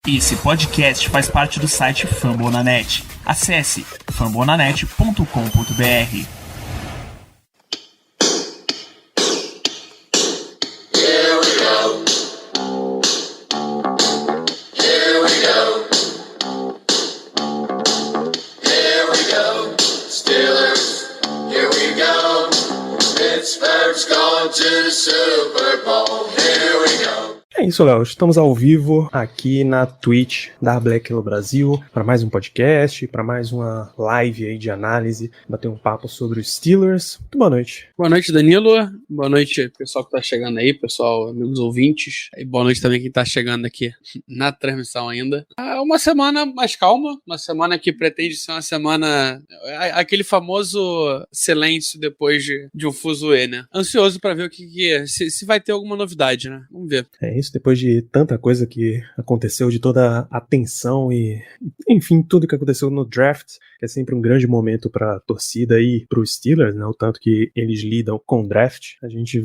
Esse podcast faz parte do site Fambonanet. Acesse fambonanet.com.br. É isso, Léo. Estamos ao vivo aqui na Twitch da Black Yellow Brasil para mais um podcast, para mais uma live aí de análise, bater um papo sobre os Steelers. Muito boa noite. Boa noite, Danilo. Boa noite, pessoal que tá chegando aí, pessoal, amigos ouvintes. E boa noite também quem tá chegando aqui na transmissão ainda. É uma semana mais calma, uma semana que pretende ser uma semana... aquele famoso silêncio depois de um fuzuê, né? Ansioso para ver o que se vai ter alguma novidade, né? Vamos ver. É isso, depois de tanta coisa que aconteceu, de toda a tensão e, enfim, tudo que aconteceu no draft, que é sempre um grande momento pra torcida e pros Steelers, né, o tanto que eles lidam com o draft, a gente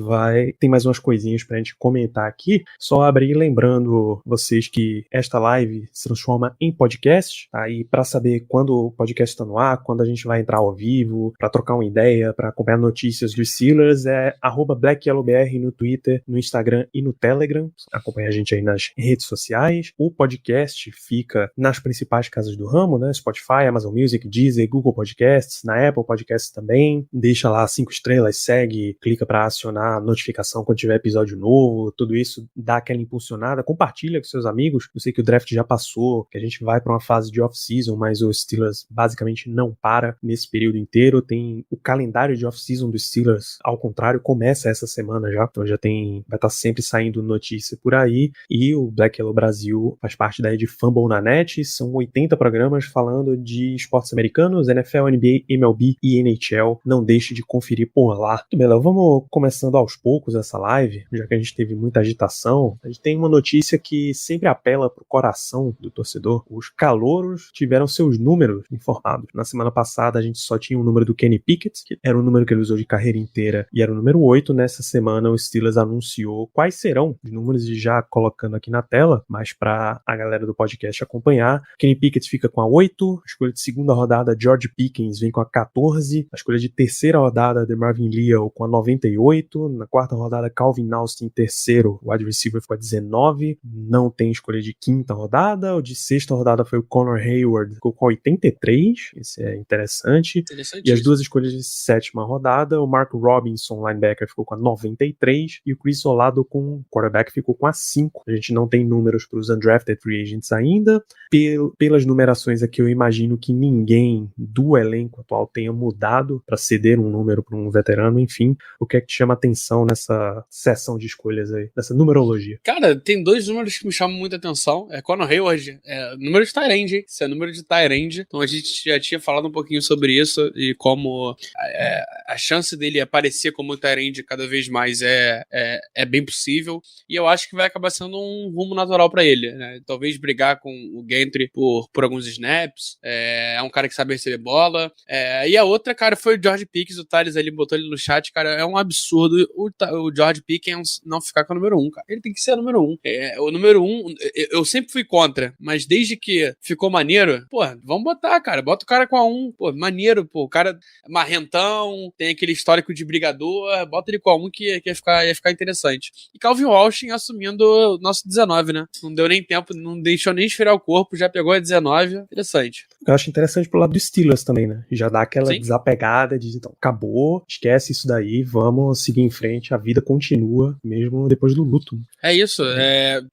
tem mais umas coisinhas pra gente comentar aqui, só abrir lembrando vocês que esta live se transforma em podcast, aí pra saber quando o podcast tá no ar, quando a gente vai entrar ao vivo, pra trocar uma ideia, pra acompanhar notícias dos Steelers, é @BlackYellowBR no Twitter, no Instagram e no Telegram. Acompanha a gente aí nas redes sociais. O podcast fica nas principais casas do ramo, né? Spotify, Amazon Music, Deezer, Google Podcasts, na Apple Podcasts também. Deixa lá 5 estrelas, segue, clica para acionar a notificação quando tiver episódio novo. Tudo isso dá aquela impulsionada. Compartilha com seus amigos. Eu sei que o draft já passou, que a gente vai para uma fase de off-season, mas o Steelers basicamente não para nesse período inteiro. Tem o calendário de off-season dos Steelers, ao contrário, começa essa semana já. Então vai estar sempre saindo notícia por aí, e o Black Yellow Brasil faz parte da rede Fambonanet. São 80 programas falando de esportes americanos, NFL, NBA, MLB e NHL. Não deixe de conferir por lá. Muito bem, Léo, vamos começando aos poucos essa live, já que a gente teve muita agitação. A gente tem uma notícia que sempre apela pro coração do torcedor. Os calouros tiveram seus números informados. Na semana passada a gente só tinha o número do Kenny Pickett, que era o número que ele usou de carreira inteira, e era o número 8. Nessa semana o Steelers anunciou quais serão os números, e já colocando aqui na tela, mas para a galera do podcast acompanhar. Kenny Pickett fica com a 8, a escolha de segunda rodada George Pickens vem com a 14, a escolha de terceira rodada DeMarvin Leal com a 98, na quarta rodada Calvin Austin, terceiro wide receiver, ficou a 19, não tem escolha de quinta rodada. O de sexta rodada foi o Connor Hayward, ficou com a 83, esse é interessante. E as duas escolhas de sétima rodada, o Mark Robinson, linebacker, ficou com a 93, e o Chris Olado, com quarterback, ficou com a 5. A gente não tem números para os undrafted free agents ainda. Pelas numerações aqui, eu imagino que ninguém do elenco atual tenha mudado para ceder um número para um veterano. Enfim, o que é que te chama atenção nessa sessão de escolhas aí, nessa numerologia? Cara, tem dois números que me chamam muita atenção. Conor Hayward, número de tight end, hein? Isso é número de tight end. Então a gente já tinha falado um pouquinho sobre isso e como a chance dele aparecer como tight end cada vez mais é bem possível. E eu acho que vai acabar sendo um rumo natural pra ele, né? Talvez brigar com o Gantry por alguns snaps. É um cara que sabe receber bola. E a outra, cara, foi o George Pickens. O Thales ali botou ele no chat, cara. É um absurdo o George Pickens não ficar com o número 1, cara. Ele tem que ser o número 1. O número 1, eu sempre fui contra, mas desde que ficou maneiro, pô, vamos botar, cara. Bota o cara com a 1. Pô, maneiro, pô. O cara marrentão, tem aquele histórico de brigador. Bota ele com a 1 que ia ficar interessante. E Calvin Austin assumindo o nosso 19, né? Não deu nem tempo, não deixou nem esfriar o corpo, já pegou a 19. Interessante. Eu acho interessante pro lado do Steelers também, né? Já dá aquela desapegada de, então, acabou, esquece isso daí, vamos seguir em frente, a vida continua, mesmo depois do luto. É isso,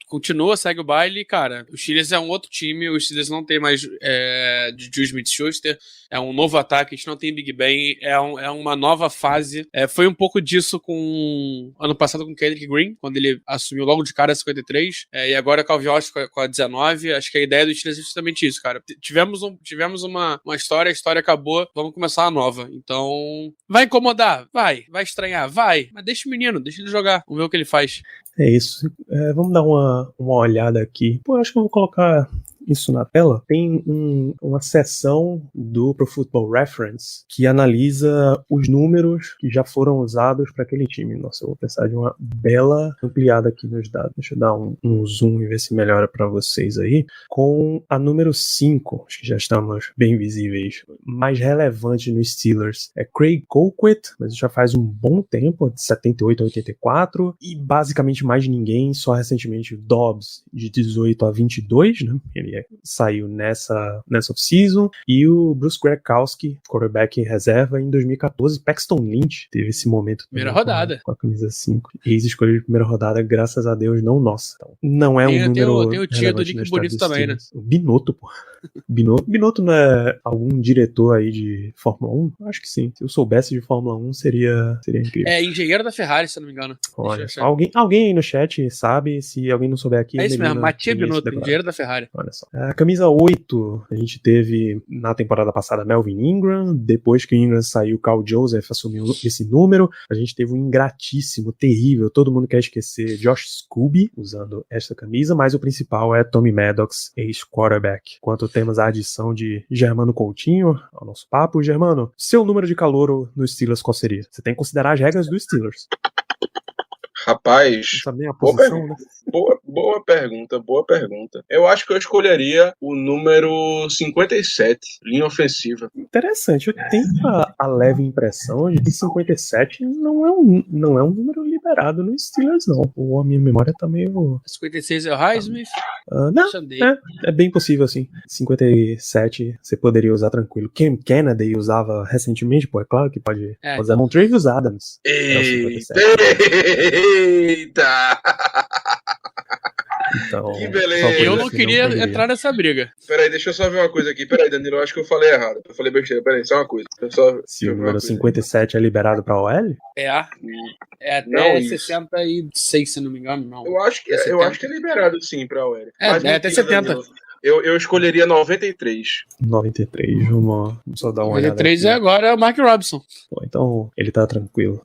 continua, segue o baile, cara. O Steelers é um outro time, o Steelers não tem mais de Juju Smith-Schuster, é um novo ataque, a gente não tem Big Ben, é uma nova fase. Foi um pouco disso com ano passado com o Kendrick Green, quando ele assumiu logo de cara a 53, e agora Calvin Austin com a 19. Acho que a ideia do Steelers é justamente isso, cara. Tivemos uma história, a história acabou, vamos começar a nova. Então, vai incomodar? Vai estranhar? Vai, mas deixa o menino, deixa ele jogar, vamos ver o que ele faz. É isso. Vamos dar uma olhada aqui. Pô, acho que eu vou colocar isso na tela, tem uma seção do Pro Football Reference que analisa os números que já foram usados para aquele time. Nossa, eu vou precisar de uma bela ampliada aqui nos dados. Deixa eu dar um zoom e ver se melhora para vocês aí. Com a número 5, acho que já estamos bem visíveis, mais relevante nos Steelers é Craig Colquitt, mas já faz um bom tempo, de 78 a 84, e basicamente mais ninguém, só recentemente Dobbs, de 18 a 22, né? Ele saiu nessa off-season, e o Bruce Gradkowski, quarterback reserva, em 2014. Paxton Lynch teve esse momento Primeira rodada. Com a camisa 5. Ex-escolha de primeira rodada, graças a Deus, não nossa. Então, não é um número. Tem o tio do Nick Bonito também, né? O Binotto, pô. Binotto não é algum diretor aí de Fórmula 1? Acho que sim. Se eu soubesse de Fórmula 1, seria incrível. É engenheiro da Ferrari, se eu não me engano. Olha, alguém aí no chat sabe, se alguém não souber aqui... É isso mesmo, Mathieu Binotto, engenheiro da Ferrari. Olha só. A camisa 8, a gente teve na temporada passada Melvin Ingram, depois que o Ingram saiu, Carl Joseph assumiu esse número, a gente teve um ingratíssimo, terrível, todo mundo quer esquecer, Josh Scooby, usando esta camisa, mas o principal é Tommy Maddox, ex-quarterback. Enquanto temos a adição de Germano Coutinho ao nosso papo. Germano, seu número de calouro no Steelers qual seria? Você tem que considerar as regras do Steelers. Rapaz, a posição, né? boa pergunta. Eu acho que eu escolheria o número 57, linha ofensiva. Interessante, eu tenho a leve impressão de que 57 não é um número liberado no Steelers, não. A minha memória tá meio... 56 é o Highsmith? Não, é bem possível, assim. 57 você poderia usar tranquilo. Cam Kennedy usava recentemente, pô, é claro que pode usar. Montravius Adams. Eita! Então, que beleza! Eu não queria entrar nessa briga. Peraí, deixa eu só ver uma coisa aqui. Peraí, Danilo, eu acho que eu falei errado. Eu falei besteira. Peraí, só uma coisa. Se o número 57 é liberado pra OL? É até 66, se não me engano, não. Eu acho que é liberado sim pra OL. Até 70. Danilo. Eu escolheria 93. 93, vamos só dar uma olhada. 93 agora é o Mark Robinson. Pô, então ele tá tranquilo.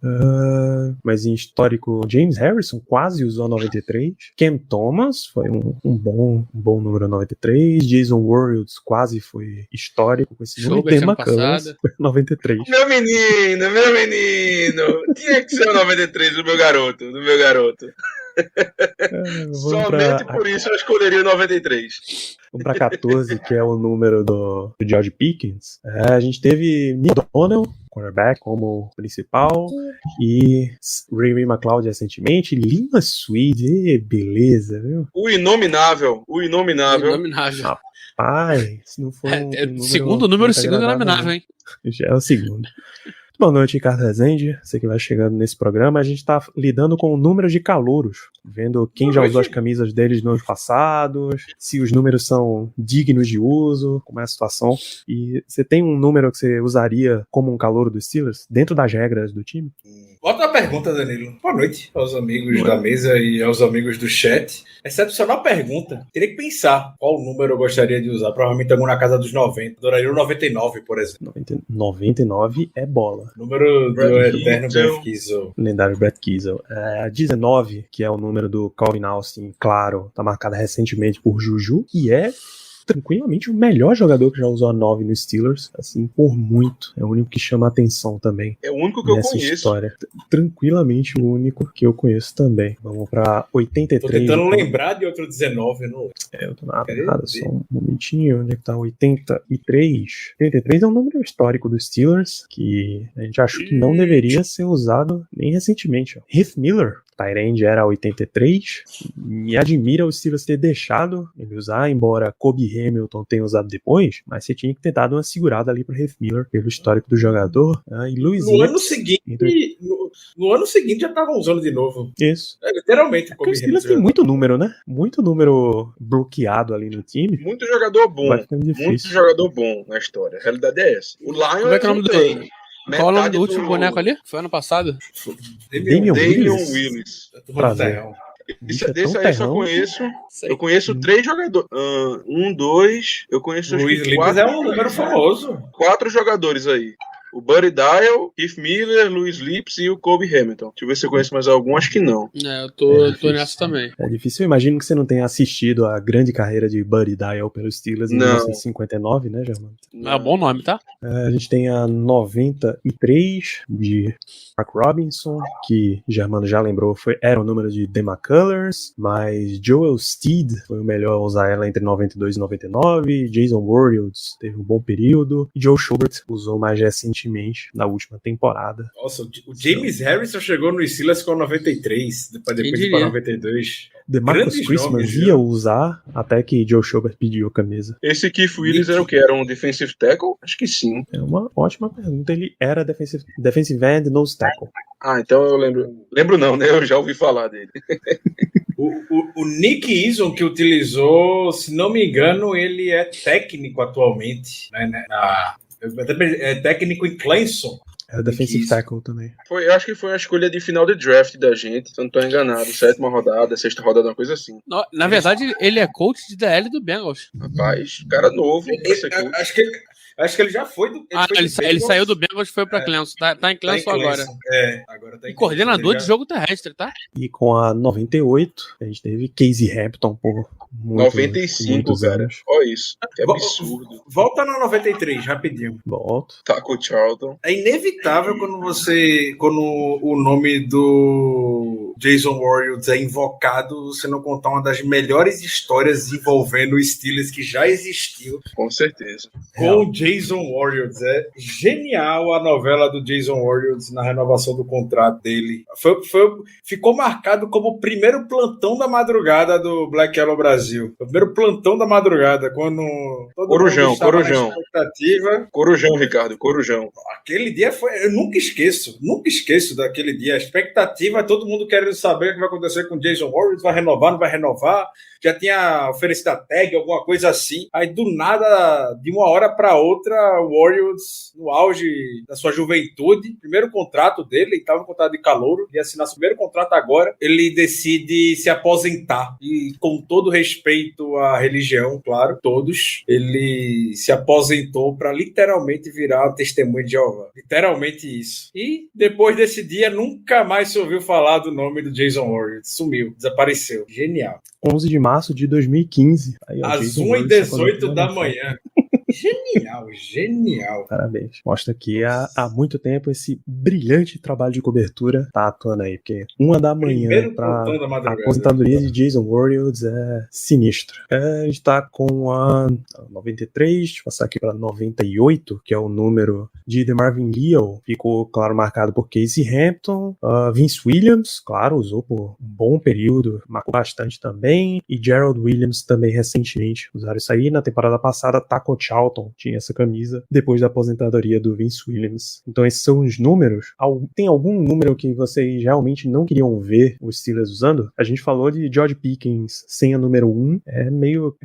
Mas em histórico, James Harrison quase usou a 93. Cam Thomas foi um bom número 93. Jason Warriors quase foi histórico com esse número. Dan McCullers foi 93. Meu menino! Tinha que ser o 93 do meu garoto. Somente por isso eu escolheria o 93. Vamos pra 14, que é o número do George Pickens. A gente teve Neil Donnell, quarterback, como principal, e Ray McLeod recentemente, Lima Swede, beleza, viu? O inominável. Rapaz, se não for segundo número inominável, hein? Já é o segundo. Boa noite, Ricardo Rezende. Você que vai chegando nesse programa. A gente está lidando com números de calouros, vendo quem já usou as camisas deles nos passados, se os números são dignos de uso, como é a situação. E você tem um número que você usaria como um calouro dos Steelers, dentro das regras do time? Outra pergunta, Danilo. Boa noite aos amigos da mesa e aos amigos do chat. Excepcional pergunta. Teria que pensar qual número eu gostaria de usar. Provavelmente algum na casa dos 90. Adoraria o 99, por exemplo. 99 é bola. Número do eterno Brett Keisel. Lendário Brett Keisel. 19, que é o número do Calvin Austin, claro, tá marcada recentemente por Juju, e é tranquilamente o melhor jogador que já usou a 9 no Steelers, assim, por muito. É o único que chama a atenção também. É o único que eu conheço. História. Tranquilamente o único que eu conheço também. Vamos pra 83. Tô tentando lembrar de outro 19, não. Eu tô nada, só um momentinho. Onde é que tá? 83. 83 é um número histórico dos Steelers, que a gente achou que não deveria ser usado nem recentemente. Heath Miller, Tyrande, era 83. Me admira o Steelers ter deixado ele usar, embora Kobe Hamilton tenha usado depois, mas você tinha que ter dado uma segurada ali pro Heath Miller, pelo histórico do jogador. E Luizinho. No ano seguinte já estavam usando de novo. Isso. Literalmente. Porque o Steelers tem muito número, né? Muito número bloqueado ali no time. Muito jogador bom. Vai ficando difícil. Muito jogador bom na história. A realidade é essa. O Lions como é que é o nome tem. Qual o nome do último boneco ali? Foi ano passado? Damian Willis. Prazer. Desse aí eu só conheço. Eu conheço 3 jogadores. 2. Eu conheço Luiz Limas é um número famoso. 4 jogadores aí. o Buddy Dial, Keith Miller, Louis Lips e o Kobe Hamilton. Deixa eu ver se eu conheço mais algum, acho que não. Eu tô nessa também. É difícil, eu imagino que você não tenha assistido a grande carreira de Buddy Dial pelos Steelers em Não. 1959, né, Germano? É um bom nome, tá? A gente tem a 93 de Mark Robinson, que Germano já lembrou, era o número de The McCullers, mas Joel Steed foi o melhor a usar ela entre 92 e 99, Jason Warriors teve um bom período, e Joe Schubert usou mais recentemente, na última temporada. Nossa, o James Harrison chegou no Steelers com 93, depois de para 92. DeMarcus Christmas ia usar até que Joe Schubert pediu a camisa. Esse Keith Willis era o que? Era um defensive tackle? Acho que sim. É uma ótima pergunta. Ele era defensive end, nose tackle. Ah, então eu lembro. Lembro não, né? Eu já ouvi falar dele. O Nick Eason que utilizou, se não me engano, ele é técnico atualmente. Né? É técnico em Clemson. Era defensive tackle também. Eu acho que foi a escolha de final de draft da gente, se eu não tô enganado. 7ª rodada, 6ª rodada, uma coisa assim. Na verdade, ele é coach de DL do Bengals. Rapaz, cara novo. Acho que ele já foi do. Ele saiu do Bengals e foi pra Clemson. Tá em Clemson agora. Agora tá em E coordenador Clemson, de jogo terrestre, tá? E com a 98, a gente teve Casey Hampton por 95, cara. anos. Olha isso. Que absurdo. Volta na 93, rapidinho. Volto. Tá com o Charlton. É inevitável quando o nome do Jason Warriors é invocado, você não contar uma das melhores histórias envolvendo o Steelers que já existiu. Com certeza. Com o Jason Warriors. É genial a novela do Jason Warriors na renovação do contrato dele. Ficou marcado como o primeiro plantão da madrugada do Black Yellow Brasil. O primeiro plantão da madrugada, quando todo Corujão, mundo estava Corujão. na expectativa. Corujão, Ricardo, Corujão. Aquele dia eu nunca esqueço daquele dia. A expectativa, todo mundo querendo saber o que vai acontecer com o Jason Warriors, vai renovar, não vai renovar. Já tinha oferecido a tag, alguma coisa assim. Aí, do nada, de uma hora para outra, o Warriors, no auge da sua juventude, primeiro contrato dele, ele estava no contrato de calouro, ia assinar seu primeiro contrato agora, ele decide se aposentar. E, com todo respeito à religião, claro, todos, ele se aposentou para literalmente virar testemunho de Jeová. Literalmente isso. E, depois desse dia, nunca mais se ouviu falar do nome do Jason Warriors. Sumiu, desapareceu. Genial. 11 de março de 2015. Aí, às 1h18 da manhã. Genial. Parabéns. Mostra que há muito tempo esse brilhante trabalho de cobertura tá atuando aí, porque 1 da manhã pra a aposentadoria de Jason Warriors é sinistro. A gente tá com a 93, deixa eu passar aqui pra 98, que é o número de DeMarvin Leal, ficou, claro, marcado por Casey Hampton, Vince Williams, claro, usou por um bom período, marcou bastante também, e Gerald Williams também recentemente usaram isso aí. Na temporada passada, Taco Charlton tinha essa camisa depois da aposentadoria do Vince Williams. Então esses são os números. Tem algum número que vocês realmente não queriam ver os Steelers usando? A gente falou de George Pickens sem a número 1, é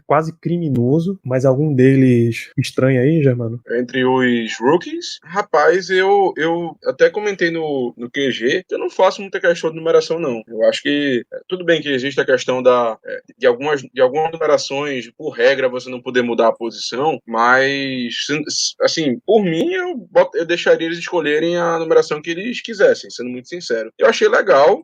quase criminoso, mas algum deles estranho aí, Germano? Entre os rookies, rapaz, eu até comentei no QG que eu não faço muita questão de numeração, não. Eu acho que tudo bem que existe a questão de algumas numerações, por regra, você não poder mudar a posição, mas, assim, por mim, eu deixaria eles escolherem a numeração que eles quisessem, sendo muito sincero. Eu achei legal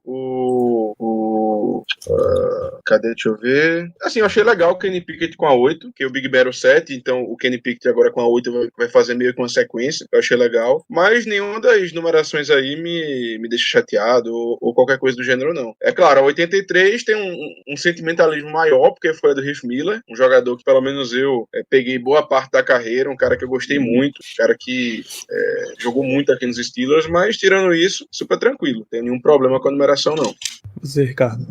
cadê? Deixa eu ver. Assim, eu achei legal o Kenny Pickett com a 8, que o Big Ben 7, então o Kenny Pickett agora com a 8 vai fazer meio que uma sequência. Eu achei legal. Mas nenhuma das numerações aí me deixa chateado ou qualquer coisa do gênero, não. É claro, a 83 tem um sentimentalismo maior, porque foi a do Heath Miller, um jogador que pelo menos eu peguei boa parte da carreira, um cara que eu gostei muito, um cara que jogou muito aqui nos Steelers, mas tirando isso, super tranquilo. Não tem nenhum problema com a numeração, não. Você, Ricardo.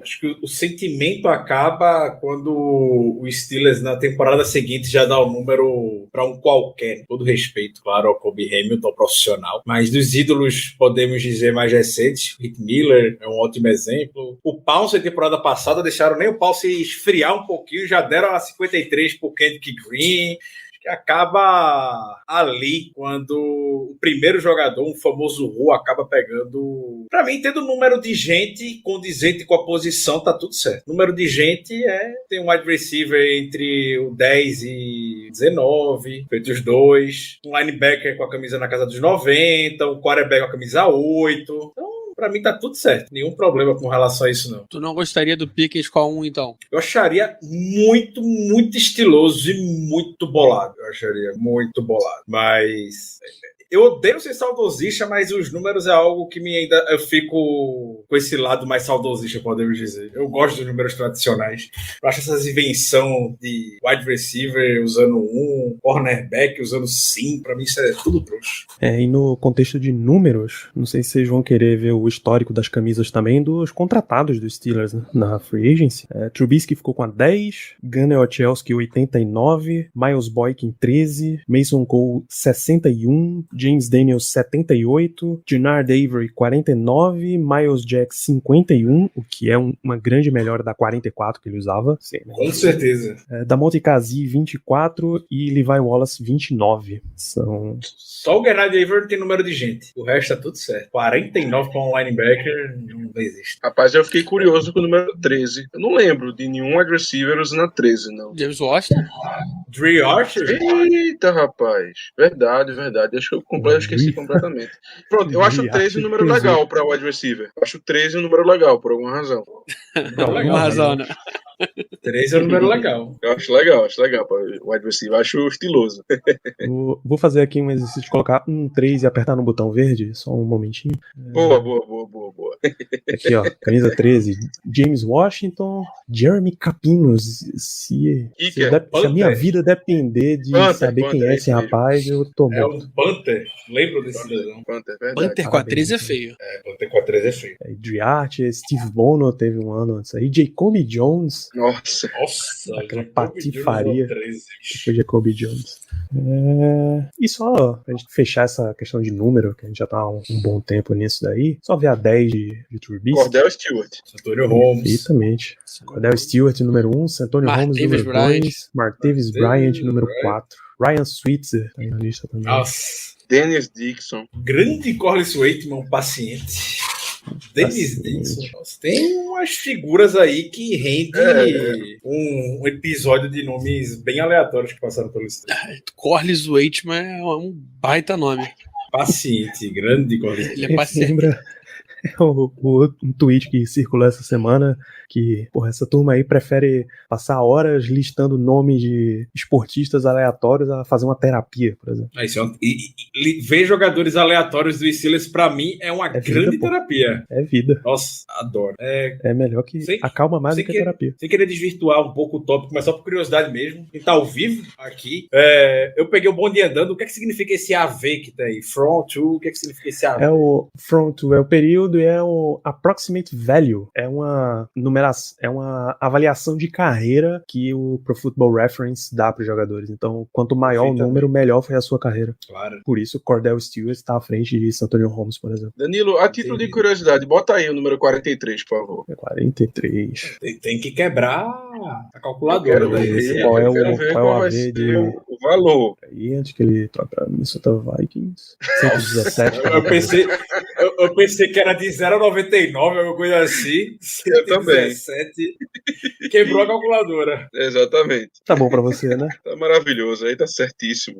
Acho que o sentimento acaba quando o Steelers na temporada seguinte já dá o número para um qualquer. Todo respeito, claro, ao Kobe Hamilton, ao profissional. Mas dos ídolos, podemos dizer, mais recentes, Heath Miller é um ótimo exemplo. O Pounce, na temporada passada, deixaram nem o Pounce esfriar um pouquinho, já deram a 53 pro Kendrick Green. que acaba ali quando o primeiro jogador, um famoso Ru, acaba pegando. Pra mim, tendo número de gente condizente com a posição, tá tudo certo. Número de gente tem um wide receiver entre o 10 e 19, feito os dois, um linebacker com a camisa na casa dos 90, um quarterback com a camisa 8. Então, pra mim tá tudo certo. Nenhum problema com relação a isso, não. Tu não gostaria do Pickens com a 1, então? Eu acharia muito, muito estiloso e muito bolado. Eu acharia muito bolado. Mas eu odeio ser saudosista, mas os números é algo que eu fico com esse lado mais saudosista, podemos dizer. Eu gosto dos números tradicionais. Eu acho essas invenção de wide receiver usando 1, cornerback usando 5, pra mim isso é tudo trouxa. E no contexto de números, não sei se vocês vão querer ver o histórico das camisas também dos contratados dos Steelers, né, na Free Agency. Trubisky ficou com a 10, Gunnar Olszewski 89, Miles Boykin 13, Mason Cole 61, James Daniels 78, Junard Avery 49, Miles Jack 51, o que é uma grande melhora da 44 que ele usava. Sim, né? Com certeza. Damonte Kazi 24 e Levi Wallace 29. Só o Gennady Avery tem número de gente. O resto tá tudo certo. 49 para um linebacker não existe. Rapaz, eu fiquei curioso com o número 13. Eu não lembro de nenhum wide receiver usando a 13, não. James Washington? Dre Archer? Eita, rapaz. Verdade. Acho que eu esqueci completamente. Pronto, eu acho 13 um número legal para wide receiver. Eu acho 13 um número legal, por alguma razão. Por alguma razão, né? 13 é um número legal. Eu acho legal para wide receiver. Acho estiloso. Vou fazer aqui um exercício de colocar 3 e apertar no botão verde, só um momentinho. Boa. Aqui, ó, camisa 13, James Washington, Jeremy Capinos. Se a minha vida depender de saber quem é esse rapaz, eu tô morto. É um Panther. Lembro desse cidadão. Panther com a 13 é feio. Panther com a 13 é feio. Dre Archer, Steve Bono teve um ano antes aí, Jacoby Jones. Nossa, aquela patifaria que foi Jacoby Jones. E só pra gente fechar essa questão de número, que a gente já tá há um bom tempo nisso daí, só ver a 10 de Trubisky. Cordell Stewart. Santonio Holmes. Perfeitamente. Cordell Stewart, número 1, Santonio Holmes, número 2, Martavis Bryant, número 4. Ryan Switzer tá aí na lista também. Nossa. Dennis Dixon. Grande Corliss Waitman, paciente. Dennis Dixon. Tem umas figuras aí que rendem um episódio de nomes bem aleatórios que passaram pelo estado. Corliss Waitman é um baita nome. Paciente, grande Corliss. Ele é paciente. Lembra um tweet que circulou essa semana que, essa turma aí prefere passar horas listando nomes de esportistas aleatórios a fazer uma terapia, por exemplo. Ver jogadores aleatórios do Steelers, pra mim, é uma grande terapia. É vida. Nossa, adoro. É melhor que acalma mais do que a terapia. Sem querer desvirtuar um pouco o tópico, mas só por curiosidade mesmo, quem tá ao vivo aqui, eu peguei o bonde andando. O que é que significa esse AV que tá aí? Front to, o que é que significa esse AV? O front to é o período e é o approximate value. É uma avaliação de carreira que o Pro Football Reference dá para os jogadores. Então, quanto maior o número, melhor foi a sua carreira. Claro. Por isso, Cordell Stewart está à frente de Santonio Holmes, por exemplo. Danilo, a título de curiosidade, bota aí o número 43, por favor. 43. Tem que quebrar a calculadora. Qual é o AV de... o valor. Aí, antes que ele troque para Minnesota Vikings. 117. Eu pensei que era de 0,99, alguma coisa assim. Eu também. Quebrou a calculadora. Exatamente. Tá bom pra você, né? Tá maravilhoso. Aí tá certíssimo.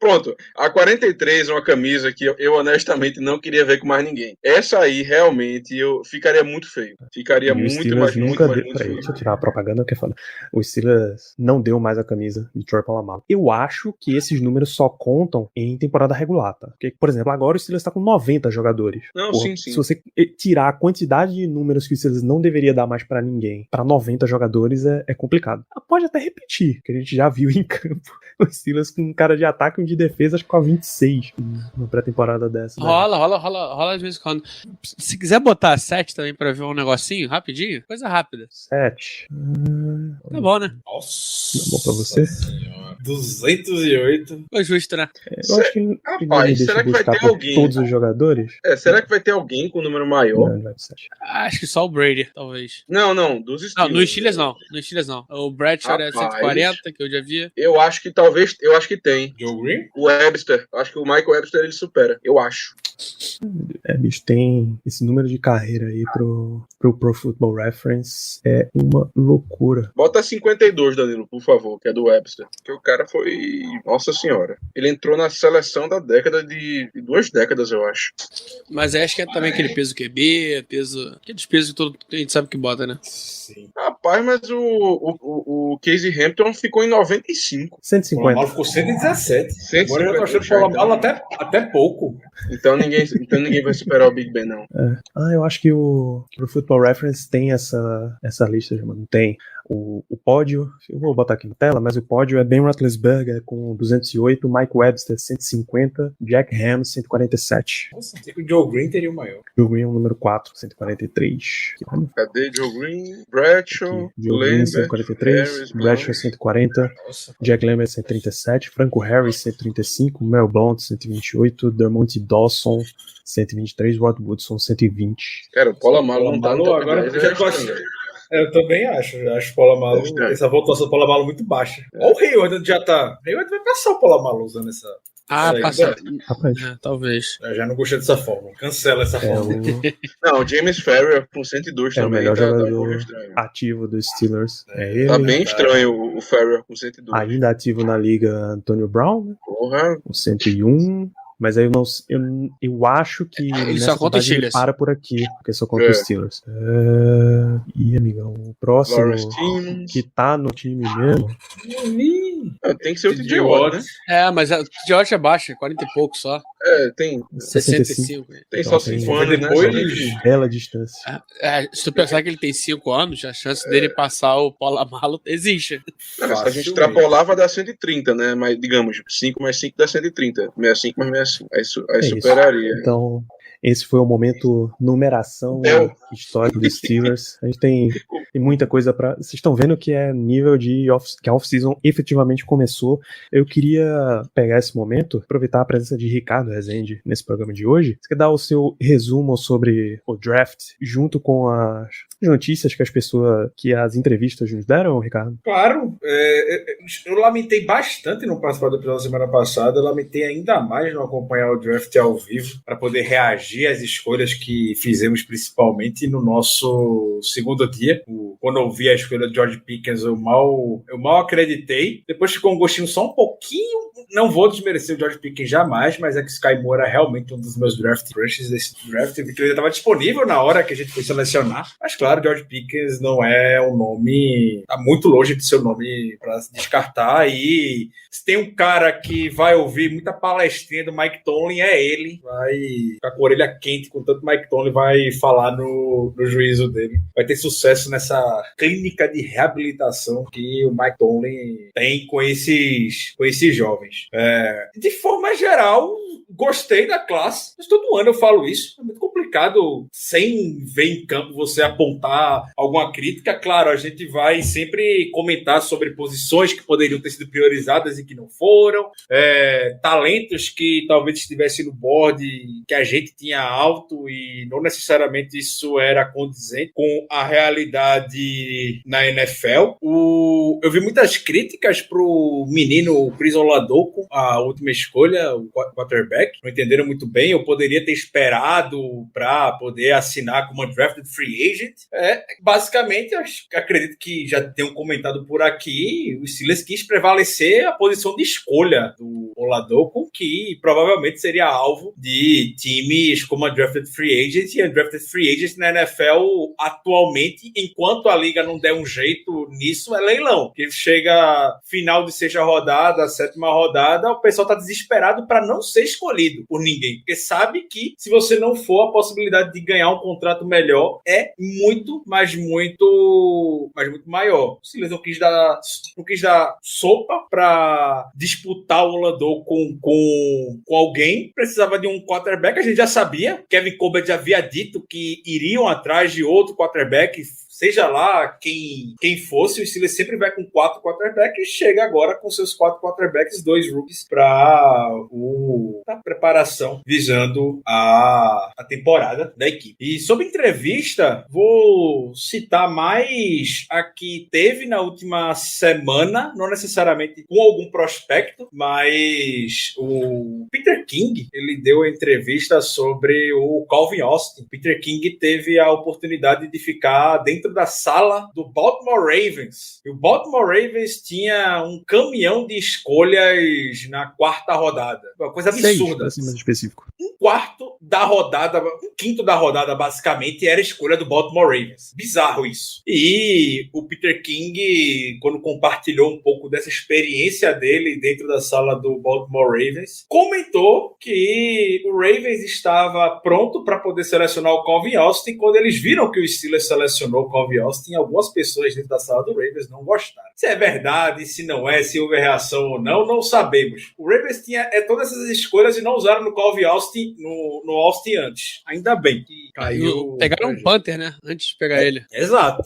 Pronto. A 43 é uma camisa que eu honestamente não queria ver com mais ninguém. Essa aí, realmente, eu ficaria muito feio. Ficaria muito mais feio. Deixa eu tirar a propaganda que é foda. O Steelers não deu mais a camisa de Troy Polamalu. Eu acho que esses números só contam em temporada regular, tá? Porque, por exemplo, agora o Steelers tá com 90 jogadores. Não, sim. Se você tirar a quantidade de números que o Steelers não deveria dar mais pra ninguém, pra 90 jogadores é complicado. Pode até repetir, que a gente já viu em campo o Steelers com um cara de ataque e um de defesa, acho que com a 26 na pré-temporada dessa. Rola de vez em quando. Se quiser botar 7 também pra ver um negocinho, rapidinho, coisa rápida. 7. Tá bom, né? Nossa. Tá bom pra você? 208. Foi justo, né? Eu acho que ele Rapaz, não me deixa será que vai buscar ter por alguém? todos os jogadores. Será que vai ter alguém com número maior? Não, ele vai pro 7. Acho que só o Brady, talvez. Não, dos Não, Steelers. no Steelers não. No Steelers não. O Bradshaw é Rapaz. 140, que eu já vi. Eu acho que tem. Joe Green? O Webster. Acho que o Michael Webster ele supera. Eu acho. Bicho, tem esse número de carreira aí pro Pro Football Reference. É uma loucura. Bota 52, Danilo, por favor, que é do Webster. Porque o cara foi. Nossa senhora. Ele entrou na seleção da década de 2 décadas, eu acho. Mas acho que é também aquele peso QB, aqueles pesos que todo a gente sabe que bota, né? Sim. Rapaz, mas o Casey Hampton ficou em 95. 150. Polamalu ficou 117. 150, Agora eu tô achando o Polamalu até pouco. Então ninguém vai superar o Big Ben, não. Eu acho que o Pro Football Reference tem essa lista, mano. Tem o pódio, eu vou botar aqui na tela, mas o pódio é Ben Roethlisberger com 208, Mike Webster 150, Jack Ham 147. Nossa, sei que o Joe Green teria o maior. Joe Green é o número 4, 143. Cadê Joe Green? Bradshaw, Joe Green Lambert, 143, Harris, Bradshaw 140, Nossa. Jack Lambert 137, Franco Harris 135, Mel Blount 128, Dermonte Dawson 123, Rod Woodson 120. Cara, o Polamalu não tá no top agora 10, já eu também acho. Eu acho o Polamalu, essa voltação do Polamalu muito baixa. Olha o Hayward já tá. O Hayward vai passar o Polamalu usando essa. Passa. Rapaz, Talvez. Eu já não gostei dessa forma. Cancela essa forma. Não, o James Farrier com 102 É o também. melhor Tá um jogador pouco estranho. ativo dos Steelers. É ele. Tá bem estranho o Farrier com 102. Ainda ativo na liga Antonio Brown, né, Porra. com 101. Mas aí eu acho que Ele nessa só conta os contagem ele Steelers. para por aqui, porque só conta os Steelers. E, amigão, o próximo Lawrence Timmons. que tá no time mesmo, Tem que ser o TJ Watt, né? Mas o George é baixo, 40 e pouco só. Tem 65. só Então, 5 anos, depois- né? bela distância. Se tu pensar que ele tem 5 anos, a chance dele passar o Polamalu existe. Não, se a gente extrapolar, vai dar 130, né? Mas, digamos, 5 mais 5 dá 130. 65 mais 65. Aí isso. superaria. Então, esse foi o momento numeração histórico dos Steelers. A gente tem muita coisa pra. Vocês estão vendo que é nível de que a off-season efetivamente começou. Eu queria pegar esse momento, aproveitar a presença de Ricardo Rezende nesse programa de hoje. Você quer dar o seu resumo sobre o draft, junto com as notícias que as entrevistas nos deram, Ricardo? Claro. Eu lamentei bastante não participar do episódio da semana passada. Eu lamentei ainda mais não acompanhar o draft ao vivo para poder reagir às escolhas que fizemos, principalmente no nosso segundo dia. Quando eu vi a escolha de George Pickens, eu mal acreditei. Depois ficou um gostinho só um pouquinho. Não vou desmerecer o George Pickens jamais, mas é que Sky Moore é realmente um dos meus draft crushes desse draft. Eu vi que ele estava disponível na hora que a gente foi selecionar. Mas claro, George Pickens não é um nome... Está muito longe de ser um nome para se descartar. E se tem um cara que vai ouvir muita palestrinha do Mike Tomlin, é ele. Vai ficar com a orelha quente com tanto Mike Tomlin vai falar no juízo dele. Vai ter sucesso nessa clínica de reabilitação que o Mike Tomlin tem com esses jovens. De forma geral, gostei da classe, mas todo ano eu falo isso. É muito complicado, sem ver em campo, você apontar alguma crítica. Claro, a gente vai sempre comentar sobre posições que poderiam ter sido priorizadas e que não foram, talentos que talvez estivessem no board que a gente tinha alto e não necessariamente isso era condizente com a realidade na NFL. Eu vi muitas críticas pro menino Chris Oladokun, a última escolha, o quarterback. Não entenderam muito bem. Eu poderia ter esperado para poder assinar como undrafted free agent. Basicamente, acredito que já tenham comentado por aqui, o Steelers quis prevalecer a posição de escolha do Oladokun, que provavelmente seria alvo de times como undrafted free agent e undrafted free agent na NFL atualmente, enquanto a liga não der um jeito nisso, é leilão. Porque chega final de sexta rodada, sétima rodada, o pessoal tá desesperado para não ser escolhido por ninguém, porque sabe que se você não for, a possibilidade de ganhar um contrato melhor é muito, mas muito maior. O Steelers não quis dar sopa para disputar o Olador com alguém, precisava de um quarterback, a gente já sabia, Kevin Colbert já havia dito que iriam atrás de outro quarterback, seja lá quem fosse, o Steelers sempre vai com 4 quarterbacks e chega agora com seus 4 quarterbacks, 2 rookies para a preparação visando a temporada da equipe. E sobre entrevista, vou citar mais a que teve na última semana, não necessariamente com algum prospecto, mas o Peter King, ele deu a entrevista sobre o Calvin Austin. Peter King teve a oportunidade de ficar dentro da sala do Baltimore Ravens. E o Baltimore Ravens tinha um caminhão de escolhas na 4ª rodada. Uma coisa absurda. Assim, mais específico. Um quinto da rodada, basicamente, era a escolha do Baltimore Ravens. Bizarro isso. E o Peter King, quando compartilhou um pouco dessa experiência dele dentro da sala do Baltimore Ravens, comentou que o Ravens estava pronto para poder selecionar o Calvin Austin. Quando eles viram que o Steelers selecionou o Calvin Austin, algumas pessoas dentro da sala do Ravens não gostaram. Se é verdade, se não é, se houve reação ou não, não sabemos. O Ravens tinha todas essas escolhas e não usaram no Calvin Austin, no Austin antes. Ainda bem que caiu. Pegaram um punter, né? Antes de pegar ele. Exato.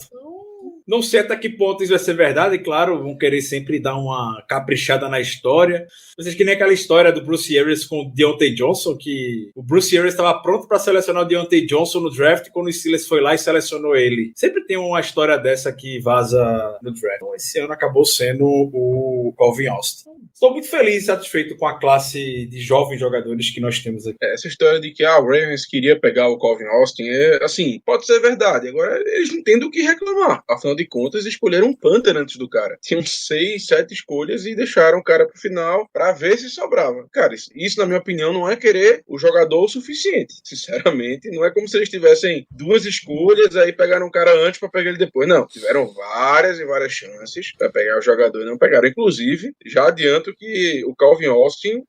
Não sei até que ponto isso vai ser verdade, claro, vão querer sempre dar uma caprichada na história. Vocês que nem aquela história do Bruce Arians com o Deontay Johnson, que o Bruce Arians estava pronto para selecionar o Deontay Johnson no draft, quando o Steelers foi lá e selecionou ele. Sempre tem uma história dessa que vaza no draft. Então, esse ano acabou sendo o Calvin Austin. Estou muito feliz e satisfeito com a classe de jovens jogadores que nós temos aqui. Essa história de que o Ravens queria pegar o Calvin Austin, assim, pode ser verdade. Agora, eles não têm do que reclamar. Afinal de contas, escolheram um punter antes do cara. Tinham 6, 7 escolhas e deixaram o cara pro final pra ver se sobrava. Cara, isso, na minha opinião, não é querer o jogador o suficiente. Sinceramente, não é como se eles tivessem 2 escolhas, aí pegaram um cara antes pra pegar ele depois. Não, tiveram várias e várias chances pra pegar o jogador e não pegaram. Inclusive, já adianto que o Calvin Austin,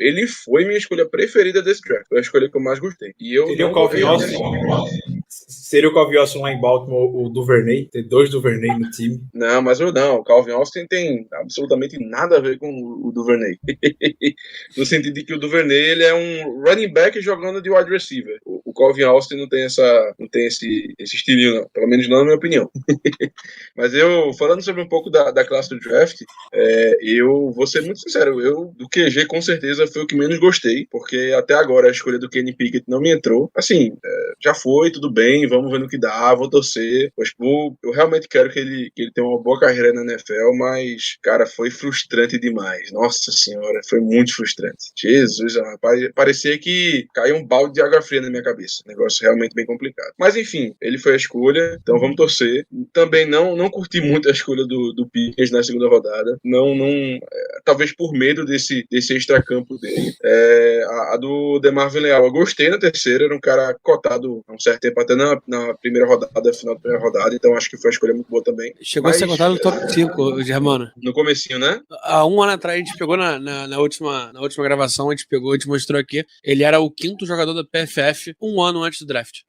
ele foi minha escolha preferida desse draft. Foi a escolha que eu mais gostei. E eu seria o Calvin Austin? Seria o Calvin Austin lá em Baltimore, o Duvernay? Ter 2 Duvernay no time? Não, mas o Calvin Austin tem absolutamente nada a ver com o Duvernay. No sentido de que o Duvernay, ele é um running back jogando de wide receiver. O Calvin Austin não tem esse estilinho, não. Pelo menos não na minha opinião. Mas falando sobre um pouco da classe do draft, eu vou ser muito sincero, do QG com certeza foi o que menos gostei, porque até agora a escolha do Kenny Pickett não me entrou. Assim, já foi, tudo bem, vamos ver no que dá, vou torcer. Eu realmente quero que ele tenha uma boa carreira na NFL, mas, cara, foi frustrante demais. Nossa senhora, foi muito frustrante. Jesus, parecia que caiu um balde de água fria na minha cabeça. Negócio realmente bem complicado. Mas enfim, ele foi a escolha, então vamos torcer. Também não curti muito a escolha do Pickens na segunda rodada. Talvez por medo desse extracampo dele. A do DeMarvin Leal, eu gostei na terceira, era um cara cotado há um certo tempo, até na primeira rodada, final da primeira rodada, então acho que foi uma escolha muito boa também. Chegou a ser cotado no top 5, Germano. No comecinho, né? Há um ano atrás, a gente pegou na última gravação, a gente mostrou aqui, ele era o 5º jogador da PFF um ano antes do draft.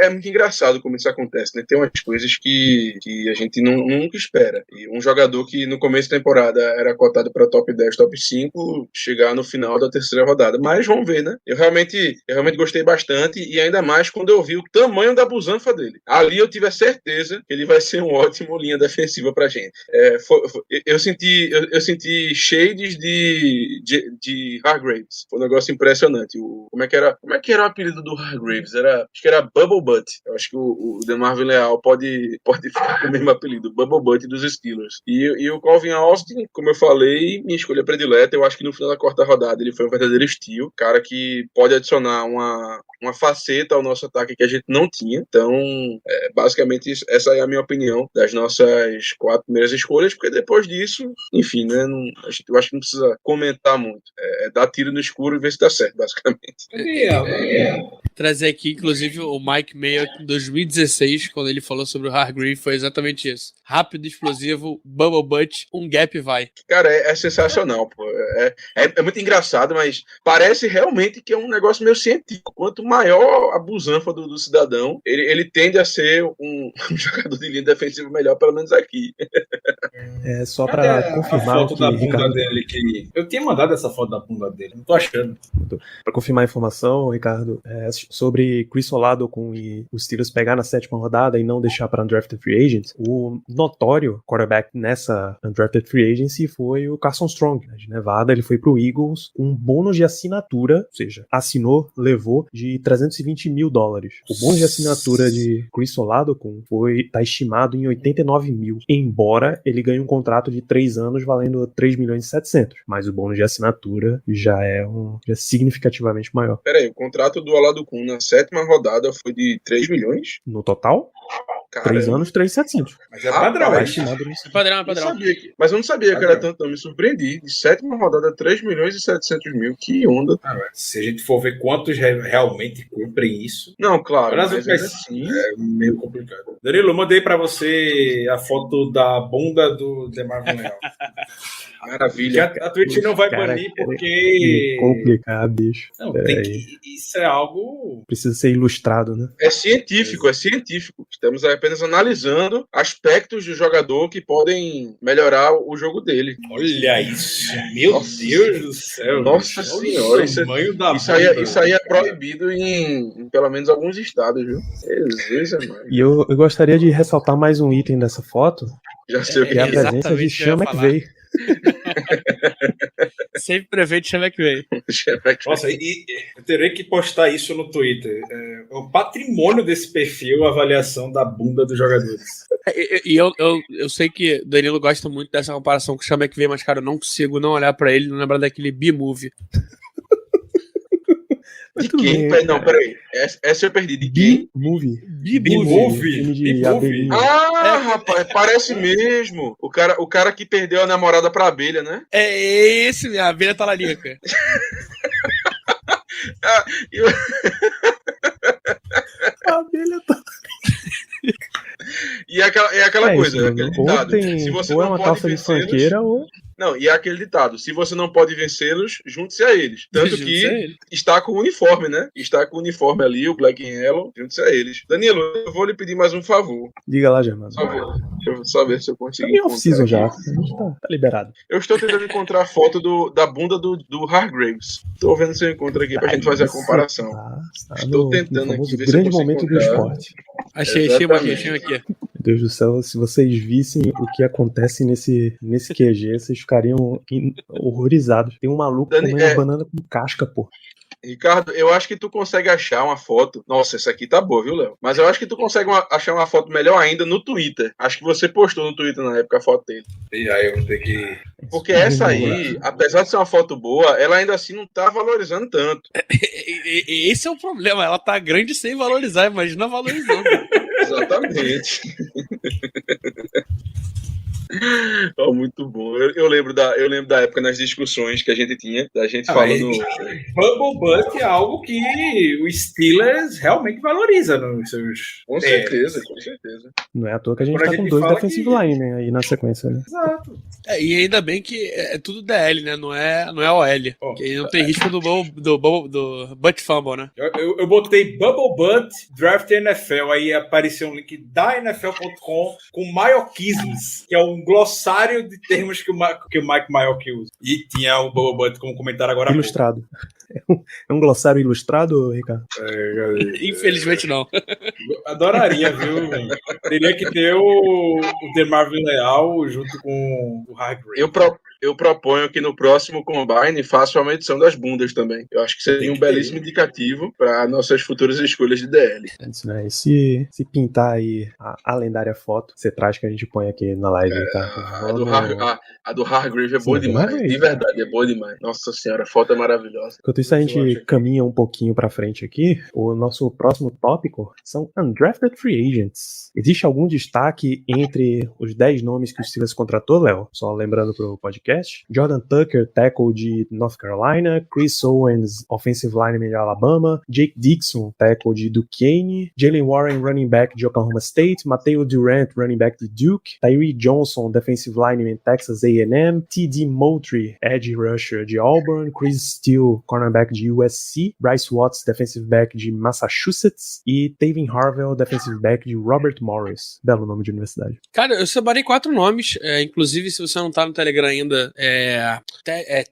É muito engraçado como isso acontece, né? Tem umas coisas que a gente nunca espera. E um jogador que no começo da temporada era cotado para top 10, top 5, chegar no final da terceira rodada. Mas vamos ver, né? Eu realmente gostei bastante, e ainda mais quando eu vi o tamanho da busanfa dele. Ali eu tive a certeza que ele vai ser um ótimo linha defensiva pra gente. Eu senti shades de Hargraves. Foi um negócio impressionante. Como é que era o apelido do Hargraves? Acho que era Bubble Butt. Eu acho que o DeMarvin Leal pode ficar com o mesmo apelido, Bubble Butt dos Steelers. E o Calvin Austin, como eu falei, minha escolha predileta. Eu acho que no final da quarta rodada ele foi um verdadeiro steal, cara que pode adicionar uma faceta ao nosso ataque que a gente não tinha. Então, basicamente, essa é a minha opinião das nossas 4 primeiras escolhas, porque depois disso, enfim, né, eu acho que não precisa comentar muito. Dar tiro no escuro e ver se dá certo, basicamente. Trazer aqui, inclusive, o Mike Mayock em 2016, quando ele falou sobre o Hargrave, foi exatamente isso. Rápido, explosivo, bubble butt, um gap vai. Cara, é sensacional, pô. É muito engraçado, mas parece realmente que é um negócio meio científico. Quanto maior a busanfa do cidadão, ele tende a ser um jogador de linha defensiva melhor, pelo menos aqui. Só Cadê pra a confirmar foto o que da bunda Ricardo... dele que... Eu tinha mandado essa foto da bunda dele, não tô achando. Pra confirmar a informação, Ricardo, sobre Chris Olave e os Steelers pegar na 7ª rodada e não deixar para undrafted free agents, o notório quarterback nessa undrafted free agency foi o Carson Strong, né, de Nevada. Ele foi pro Eagles com um bônus de assinatura, ou seja, assinou, levou, de $320 mil. O bônus de assinatura de Chris Olave tá estimado em 89 mil, embora ele ganhe um contrato de 3 anos valendo 3.700.000, mas o bônus de assinatura já é significativamente maior. Peraí, o contrato do Oladokun na 7ª rodada foi de 3 milhões? No total, 3 anos, 3.700. Mas é padrão, Rapaz, é Tá isso. estimado nisso. É padrão, é Eu padrão. mas eu não sabia que era Padrão. tanto, não. Me surpreendi. De 7ª rodada, 3.700.000. Que onda. Se a gente for ver quantos realmente cumprem isso, Não, claro, Mas mas vai- ainda assim... é meio complicado. Danilo, eu mandei pra você a foto da bunda do DeMarvin Leal. Que Maravilha. a Twitch não vai Cara, banir Me porque... complicar, bicho. Não, Peraí. tem que... Isso é algo... Precisa ser ilustrado, né? É científico, é científico. Estamos apenas analisando aspectos do jogador que podem melhorar o jogo dele. Olha isso. Meu Nossa. Deus do céu. Nossa bicho. Olha senhora, o tamanho da Isso aí, bunda. isso aí é proibido em pelo menos alguns estados, viu? Jesus, amado. E eu gostaria de ressaltar mais um item dessa foto, Já sei o que é a que presença de exatamente o que eu ia Sean falar. McVay. Sempre prevê de Chama que veio. Nossa, e eu terei que postar isso no Twitter. É o patrimônio desse perfil, a avaliação da bunda dos jogadores. E eu sei que o Danilo gosta muito dessa comparação com o Chama que veio, mas, cara, eu não consigo não olhar pra ele e não lembrar daquele B-movie. De Tudo quem? bem, Não, cara. peraí. Essa eu perdi. De quem? B-Movie. B-movie. Filme de B-movie. abelhinha. Ah, rapaz, parece mesmo. O cara que perdeu a namorada pra abelha, né? É esse, a abelha talarica. Ah, eu- A abelha tá... E é aquela É coisa, isso, é aquele ou ditado. tem, Se você ou é não uma pode calça de vencê-los... funkeira, ou... Não, e é aquele ditado. Se você não pode vencê-los, junte-se a eles. Tanto Junte-se que a ele. está com o uniforme, né? Está com o uniforme ali, o Black and Yellow, junte-se a eles. Danilo, eu vou lhe pedir mais um favor. Diga lá, Germano. Por favor. Deixa eu só ver se eu Tá consigo em off-season encontrar já. aqui. A gente tá liberado. Eu estou tentando encontrar a foto da bunda do Hargraves. Estou vendo se eu encontro aqui pra gente fazer a comparação. Tá Estou no tentando famoso aqui ver se eu grande consigo momento do encontrar. esporte. Achei aqui. Meu Deus do céu, se vocês vissem o que acontece nesse QG, vocês ficariam horrorizados. Tem um maluco Dani, comendo banana com casca, pô. Ricardo, eu acho que tu consegue achar uma foto. Nossa, essa aqui tá boa, viu, Léo? Mas eu acho que tu consegue achar uma foto melhor ainda no Twitter. Acho que você postou no Twitter na época a foto dele. E aí eu vou ter que... Porque essa aí, apesar de ser uma foto boa, ela ainda assim não tá valorizando tanto. Esse é o problema. Ela tá grande sem valorizar. Imagina valorizando. Exatamente. Oh, muito bom. Eu lembro da época nas discussões que a gente tinha, da gente falando. Bubble Butt é algo que o Steelers realmente valoriza nos seus... Com certeza, com certeza. Não é à toa que a gente Quando a tá com gente 2 fala defensive que- linemen aí na sequência, né? Exato. E ainda bem que é tudo DL, né? Não é OL. Pô, Que aí não tem risco do butt fumble, né? Eu botei Bubble Butt Draft NFL, aí apareceu um link da NFL.com com Maioquisms, que é um glossário de termos que o Mike Maioki usa. E tinha o Bubble Butt como comentário agora há pouco. Ilustrado. É um glossário ilustrado, Ricardo? Infelizmente não. Adoraria, viu? Teria que ter o DeMarvin Leal junto com o Hargrave. Eu proponho que no próximo Combine faça uma edição das bundas também. Eu acho que seria um belíssimo indicativo para nossas futuras escolhas de DL. Isso, né? E se pintar aí a lendária foto, você traz que a gente põe aqui na live, tá? A do Hargrave é boa Sim, demais. Hargrave. De verdade, é boa demais. Nossa senhora, a foto é maravilhosa. Enquanto isso, a gente caminha um pouquinho pra frente aqui. O nosso próximo tópico são Undrafted Free Agents. Existe algum destaque entre os 10 nomes que o Steelers contratou, Léo? Só lembrando pro podcast, podcast. Jordan Tucker, tackle de North Carolina. Chris Owens, offensive lineman de Alabama. Jake Dixon, tackle de Duquesne. Jalen Warren, running back de Oklahoma State. Mateo Durant, running back de Duke. Tyree Johnson, defensive lineman Texas A&M. T.D. Moultrie, edge rusher de Auburn. Chris Steele, cornerback de USC. Bryce Watts, defensive back de Massachusetts. E Tavin Harvell, defensive back de Robert Morris. Belo nome de universidade. Cara, eu separei 4 nomes, inclusive se você não tá no Telegram ainda,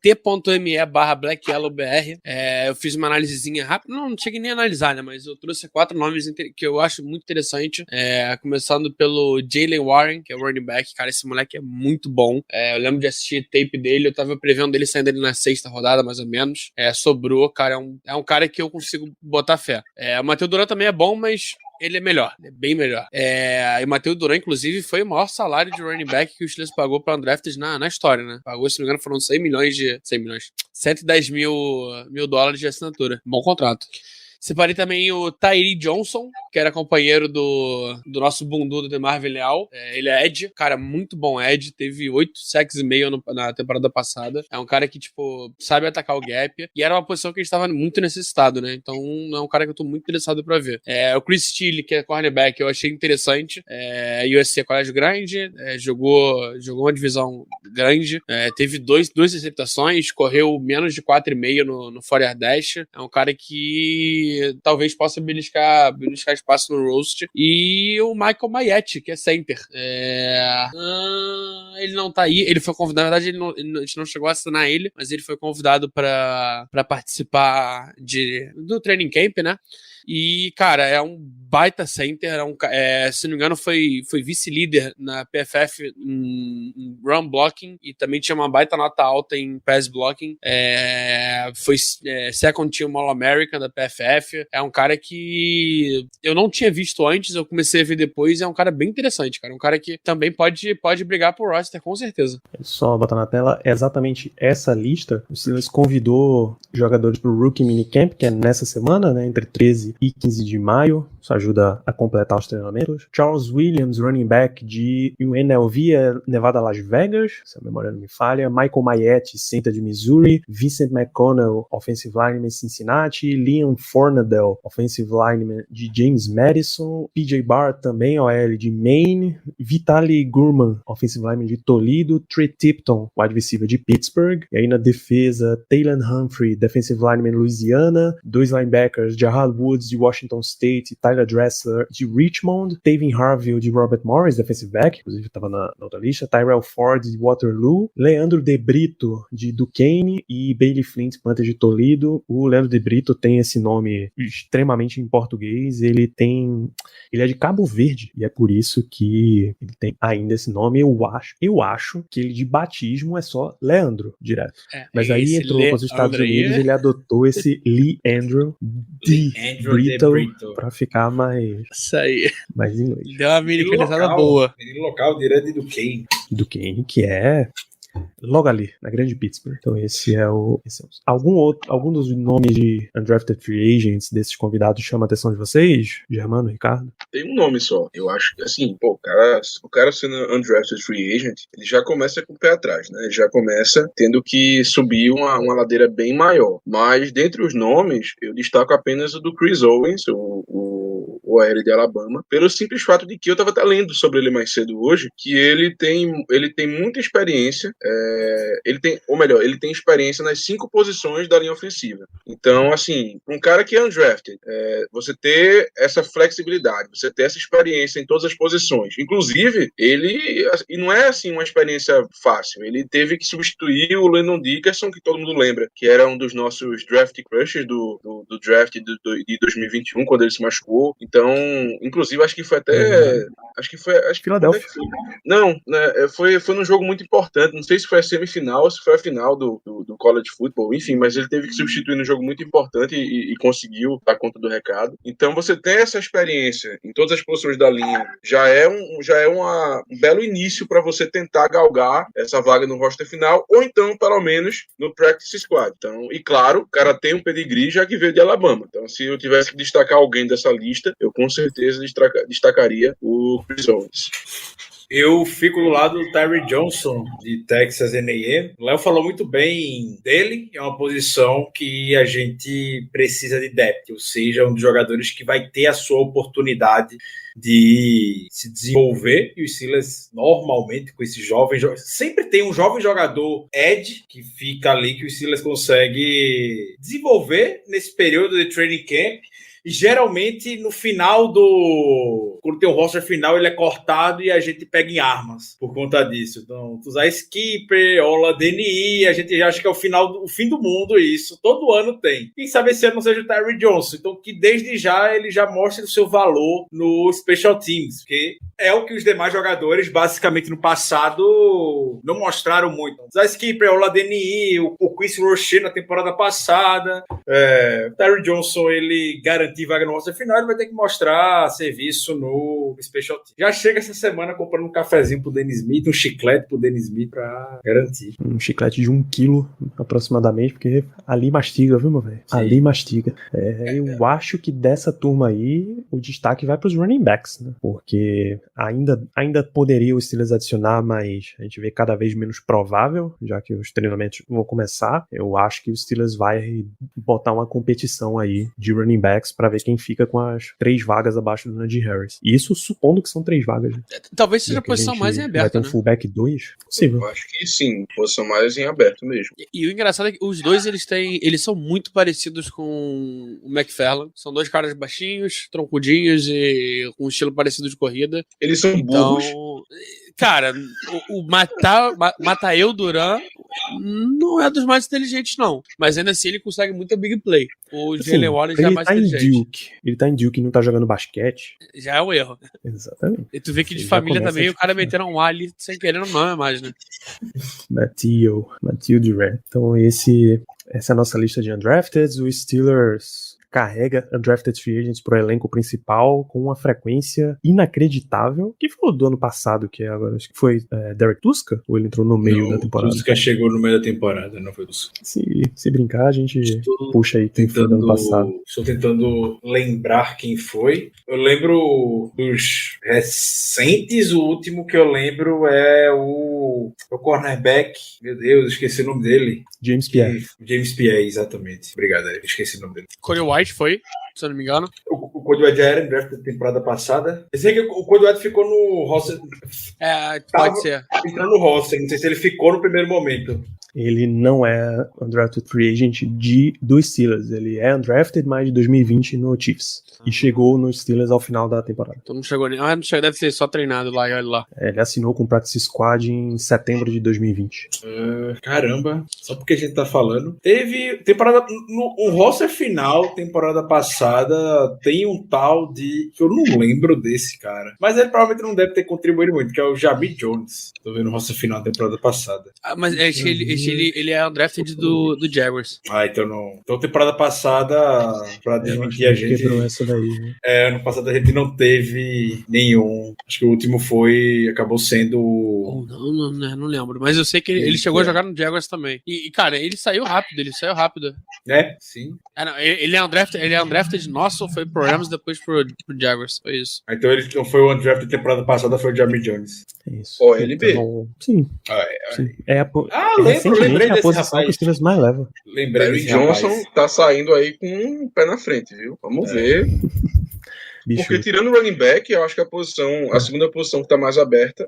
t.me/blackyellowbr. Eu fiz uma análisezinha rápida, não cheguei nem a analisar, né, mas eu trouxe 4 nomes que eu acho muito interessante, começando pelo Jalen Warren, que é o running back. Cara, esse moleque é muito bom. Eu lembro de assistir tape dele, eu tava prevendo ele saindo ali na 6ª rodada, mais ou menos. Sobrou, cara, é um cara que eu consigo botar fé. O Mateu Duran também é bom, mas ele é melhor, é bem melhor. E o Mateu Duran, inclusive, foi o maior salário de running back que o Steelers pagou para undrafted na história, né? Pagou, se não me engano, foram 110 mil dólares de assinatura. Bom contrato. Separei também o Tyree Johnson, que era companheiro do nosso bundu do DeMarvin Leal. Ele é edge, cara, muito bom edge. Teve 8 sacks e meio na temporada passada. É um cara que, tipo, sabe atacar o gap. E era uma posição que a gente estava muito necessitado, né? Então é um cara que eu tô muito interessado pra ver. O Chris Steele, que é cornerback, eu achei interessante. USC é colégio grande, jogou uma divisão grande. Teve duas interceptações, correu menos de 4,5 no 4-yard dash. É um cara que talvez possa beliscar espaço no roast. E o Michael Maietti, que é center. Ele não tá aí, ele foi convidado, na verdade a gente não chegou a assinar ele, mas ele foi convidado para participar do training camp, né? E, cara, é um baita center, se não me engano foi vice-líder na PFF em run blocking e também tinha uma baita nota alta em pass blocking. Foi second team All-American da PFF. É um cara que eu não tinha visto antes, eu comecei a ver depois. É um cara bem interessante, cara. Um cara que também pode brigar pro roster, com certeza. Só botar na tela exatamente essa lista. O Steelers convidou jogadores pro Rookie Minicamp, que é nessa semana, né, entre 13 e 15 de maio. Isso ajuda a completar os treinamentos. Charles Williams, running back de UNLV, Nevada, Las Vegas, se a memória não me falha. Michael Maietti, center de Missouri. Vincent McConnell, offensive lineman de Cincinnati. Liam Fornadell, offensive lineman de James Madison. PJ Barr, também OL de Maine. Vitaly Gurman, offensive lineman de Toledo. Trey Tipton, wide receiver de Pittsburgh. E aí na defesa, Taylor Humphrey, defensive lineman de Louisiana. 2 linebackers, Jahad Woods de Washington State, Tyler Dressler de Richmond, Tavin Harville de Robert Morris, defensive back, inclusive estava na outra lista, Tyrell Ford de Waterloo, Leandro De Brito de Duquesne e Bailey Flint, Panther de Toledo. O Leandro De Brito tem esse nome extremamente em português, ele é de Cabo Verde e é por isso que ele tem ainda esse nome. Eu acho que ele de batismo é só Leandro direto. Mas aí entrou para os Estados Unidos, ele adotou esse Leandro De Brito pra ficar mais inglês. Deu uma americanizada boa. Menino local, direto de Duquesne, que é logo ali, na grande Pittsburgh. Então esse é o... Algum dos nomes de undrafted free agents desses convidados chama a atenção de vocês? Germano, Ricardo? Tem um nome só. Eu acho que, assim, o cara sendo undrafted free agent, ele já começa com o pé atrás, né? Ele já começa tendo que subir uma ladeira bem maior. Mas, dentre os nomes, eu destaco apenas o do Chris Owens, o OL de Alabama, pelo simples fato de que eu estava até lendo sobre ele mais cedo hoje, que ele tem muita experiência, ele tem experiência nas 5 posições da linha ofensiva. Então, assim, um cara que é undrafted, você ter essa flexibilidade, você ter essa experiência em todas as posições. Inclusive, e não é assim uma experiência fácil, ele teve que substituir o Landon Dickerson, que todo mundo lembra, que era um dos nossos draft crushes do draft de 2021, quando ele se machucou. Então, inclusive, acho que foi até... Acho que Filadélfia. Não, né, foi num jogo muito importante. Não sei se foi a semifinal ou se foi a final do college football. Enfim, mas ele teve que substituir num jogo muito importante e conseguiu dar conta do recado. Então, você ter essa experiência em todas as posições da linha já é um belo início para você tentar galgar essa vaga no roster final, ou então, pelo menos, no practice squad. Então, e claro, o cara tem um pedigree já que veio de Alabama. Então, se eu tivesse que destacar alguém dessa lista, eu com certeza destacaria o Chris Owens. Eu fico do lado do Terry Johnson, de Texas A&M. O Léo falou muito bem dele. É uma posição que a gente precisa de depth, ou seja, um dos jogadores que vai ter a sua oportunidade de se desenvolver. E os Steelers, normalmente, com esses jovens... Sempre tem um jovem jogador edge que fica ali, que os Steelers consegue desenvolver nesse período de training camp. E geralmente no final quando tem o roster final, ele é cortado e a gente pega em armas por conta disso. Então, tu usar Skipper, Ola DNI, a gente já acha que é o fim do mundo isso. Todo ano tem. Quem sabe esse ano não seja o Terry Johnson. Então, que desde já ele já mostre o seu valor no Special Teams, porque é o que os demais jogadores, basicamente no passado, não mostraram muito. Usar Skipper, Ola DNI, o Chris Roche na temporada passada. O Terry Johnson, ele garantiu vaga no roster final, ele vai ter que mostrar serviço no Special Team. Já chega essa semana comprando um cafezinho pro Dennis Smith, um chiclete pro Dennis Smith pra garantir. Um chiclete de 1 quilo aproximadamente, porque ali mastiga, viu, meu velho? Ali mastiga. Eu acho que dessa turma aí, o destaque vai pros running backs, né? Porque ainda poderia o Steelers adicionar, mas a gente vê cada vez menos provável, já que os treinamentos vão começar. Eu acho que o Steelers vai botar uma competição aí de running backs para ver quem fica com as 3 vagas abaixo do Najee Harris. Isso supondo que são 3 vagas. Né? Talvez seja a posição mais em aberto, vai ter um né? fullback 2? Possível. Eu acho que sim, posição mais em aberto mesmo. E o engraçado é que os dois, eles são muito parecidos com o McFarland. São 2 caras baixinhos, troncudinhos e com um estilo parecido de corrida. Eles são burros. Então, cara, o Matael Duran não é dos mais inteligentes, não. Mas ainda assim ele consegue muita big play. O Jalen Wallace já é mais inteligente. Ele tá em Duke e não tá jogando basquete. Já é um erro. Exatamente. E tu vê que de Você família já também começa o cara metendo um A ali sem querer não é mais, né? Matthew Duran. Então essa é a nossa lista de undrafted. O Steelers carrega undrafted free agents pro elenco principal com uma frequência inacreditável. Que foi o do ano passado, que agora acho que foi Derek Tuska? Ou ele entrou no meio da temporada? Tuska chegou no meio da temporada, não foi Tuska. Se brincar, a gente puxa aí quem foi do ano passado. Estou tentando lembrar quem foi. Eu lembro dos recentes, o último que eu lembro é o cornerback. Meu Deus, esqueci o nome dele. James Pierre. James Pierre, exatamente. Obrigado, esqueci o nome dele. Corey White foi, se eu não me engano. O Cody White já era em draft da temporada passada. Eu sei que o Cody White ficou no roster. Pode ser. Entrando no roster, não sei se ele ficou no primeiro momento. Ele não é undrafted free agent dos Steelers. Ele é undrafted, mas de 2020 no Chiefs. E chegou nos Steelers ao final da temporada. Então não chegou nem. Não chegou, deve ser só treinado lá e olha lá. Ele assinou com o Practice Squad em setembro de 2020. Caramba, só porque a gente tá falando. Teve temporada. No roster final, temporada passada, tem um tal de. Que eu não lembro desse cara. Mas ele provavelmente não deve ter contribuído muito, que é o Jamie Jones. Tô vendo o roster final da temporada passada. Mas acho que ele é undrafted do Jaguars. Então não. Então, temporada passada, pra desmentir a gente. Quebrou essa daí, né? Ano passado a gente não teve nenhum. Acho que o último acabou sendo. Não lembro. Mas eu sei que ele chegou a jogar no Jaguars também. E, cara, ele saiu rápido. Sim. Não, ele é undrafted nosso, foi pro Rams, depois pro Jaguars. Foi isso. Então ele não foi o undrafted da temporada passada, foi o Jamie Jones. É isso. OLB. Então, sim. Sim. Lembrei desse a posição rapaz. que os Steelers mais levam. Lembrei Terry desse Johnson rapaz. tá saindo aí com um pé na frente, viu? Vamos ver. Bicho, Porque tirando o running back, eu acho que a segunda posição que tá mais aberta.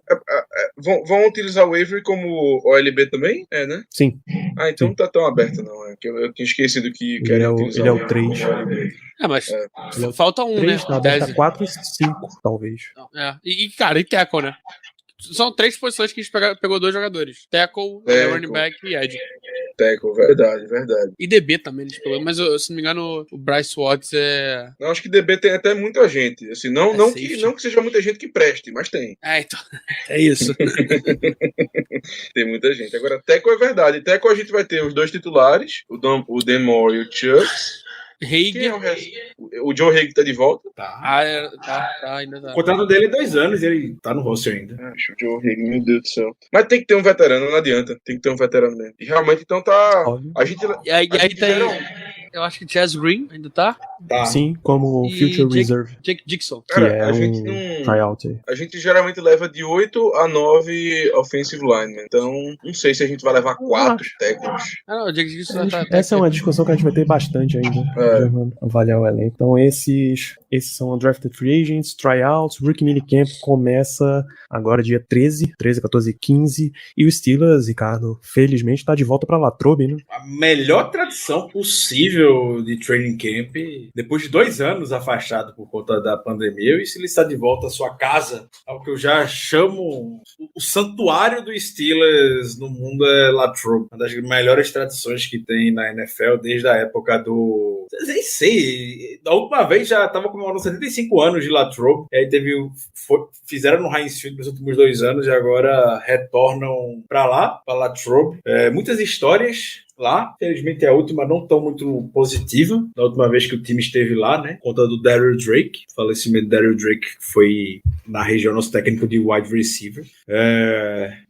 Vão utilizar o Avery como OLB também? Né? sim. Então não tá tão aberto, não. É que eu tinha esquecido que Ele querem é o utilizar 3. como OLB. Mas falta um, 3, né? na aberta 4 e 5, talvez. Cara, e tackle, né? São 3 posições que a gente pegou 2 jogadores. Tackle, running back e edge. Tackle, verdade. E DB também, eles pegou. Mas, se não me engano, o Bryce Watts é... Não, acho que DB tem até muita gente. Assim, não que seja muita gente que preste, mas tem. Então. É isso. Tem muita gente. Agora, tackle é verdade. Tackle a gente vai ter os 2 titulares, o Dan Moore e o Chucks. Haig. Quem é o resto? O Joe Haig tá de volta? Ainda tá. O contrato dele é 2 anos e ele tá no roster ainda. O Joe Haig, meu Deus do céu. Mas tem que ter um veterano, não adianta. Tem que ter um veterano mesmo. E realmente, então tá. Óbvio. A gente E aí tem... eu acho que Chaz Green ainda tá. Tá. Sim, como E Future Reserve, Jake Dixon. que Cara, é a gente um não. tryout aí. A gente geralmente leva de 8 a 9 offensive linemen. Então, não sei se a gente vai levar 4 técnicos. Ah, não, o Jake Dixon tá Essa é aqui. uma discussão que a gente vai ter bastante ainda, É. já vamos avaliar o elenco. Então esses são undrafted free agents, tryouts, rookie minicamp começa agora dia 13, 14 e 15, e o Steelers, Ricardo, felizmente tá de volta pra Latrobe, né? A melhor tradição possível de training camp, depois de 2 anos afastado por conta da pandemia, e se ele está de volta à sua casa, ao que eu já chamo o santuário do Steelers no mundo é Latrobe, uma das melhores tradições que tem na NFL desde a época do... Nem sei, da última vez já estava comemorando 75 anos de Latrobe, e aí fizeram no Heinz Field nos últimos 2 anos e agora retornam para lá, para Latrobe. Muitas histórias lá, felizmente a última não tão muito positiva, da última vez que o time esteve lá, né, conta do Daryl Drake, o falecimento do Daryl Drake foi na região nosso técnico de wide receiver,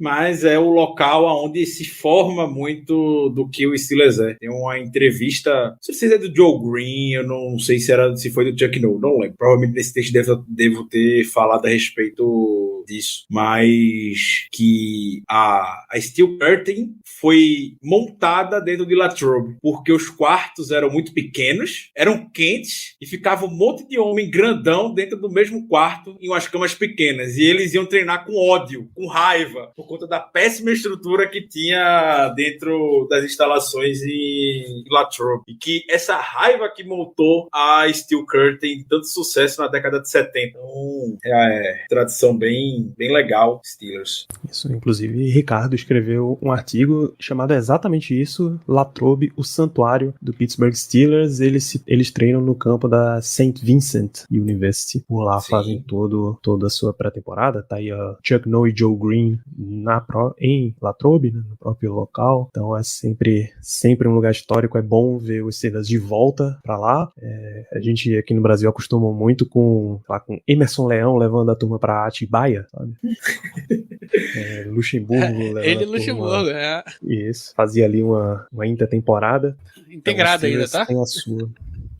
mas é o local onde se forma muito do que o Steelers é. Tem uma entrevista, não sei se é do Joe Green, eu não sei se foi do Chuck Noll, não lembro, provavelmente nesse texto devo ter falado a respeito disso, mas que a Steel Curtain foi montada dentro de Latrobe, porque os quartos eram muito pequenos, eram quentes e ficava um monte de homem grandão dentro do mesmo quarto em umas camas pequenas, e eles iam treinar com ódio, com raiva, por conta da péssima estrutura que tinha dentro das instalações em Latrobe, e que essa raiva que montou a Steel Curtain tanto sucesso na década de 70. Então, tradição bem legal, Steelers. Isso, inclusive, Ricardo escreveu um artigo chamado exatamente isso, Latrobe, o santuário do Pittsburgh Steelers. Eles treinam no campo da St. Vincent University. Por lá Sim. fazem toda a sua pré-temporada. Tá aí a Chuck Noll e Joe Green em Latrobe, né, no próprio local. Então é sempre um lugar histórico. É bom ver os Steelers de volta pra lá. A gente aqui no Brasil acostuma muito com Emerson Leão levando a turma pra Atibaia, sabe? Luxemburgo levando Ele a turma. Luxemburgo, Isso, fazia ali uma intertemporada. integrada ainda, tá? Tem a sua.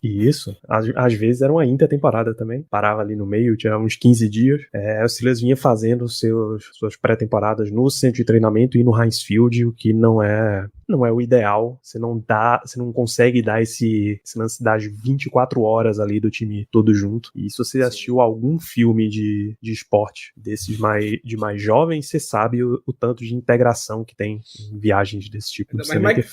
Isso, às vezes era uma intertemporada também, parava ali no meio, tinha uns 15 dias. O Steelers vinha fazendo suas pré-temporadas no centro de treinamento e no Heinz Field, o que não é o ideal. Você não consegue dar esse lance das 24 horas ali do time todo junto. E se você assistiu algum filme de esporte desses de mais jovens, você sabe o tanto de integração que tem em viagens desse tipo. Mas Mike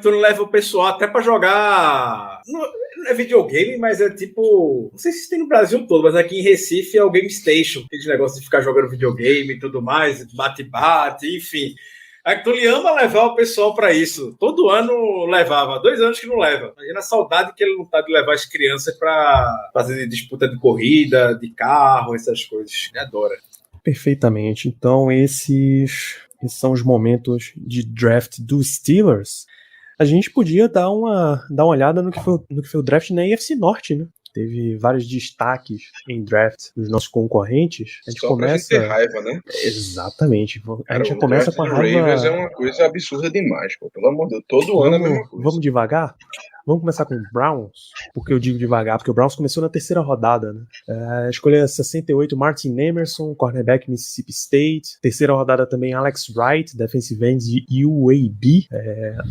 Tony leva o pessoal até pra jogar. Não é videogame, mas é tipo. Não sei se tem no Brasil todo, mas aqui em Recife é o Game Station. Aquele negócio de ficar jogando videogame e tudo mais, bate-bate, enfim. A Tony ama levar o pessoal pra isso. Todo ano levava, 2 anos que não leva. Imagina a saudade que ele não tá de levar as crianças pra fazer disputa de corrida, de carro, essas coisas. Ele adora. Perfeitamente. Então, esses são os momentos de draft dos Steelers. A gente podia dar uma olhada no que foi o draft na AFC Norte, né? Teve vários destaques em draft dos nossos concorrentes. A gente Só começa... pra gente ter raiva, né? Exatamente. A gente já O começa draft com a do raiva... Ravens é uma coisa absurda demais, pô. Pelo amor de Deus. Todo ano é a mesma coisa. Vamos devagar? Vamos começar com o Browns, porque eu digo devagar, porque o Browns começou na 3ª rodada, né? A escolha 68, Martin Emerson, cornerback Mississippi State. 3ª rodada também, Alex Wright, defensive end de UAB,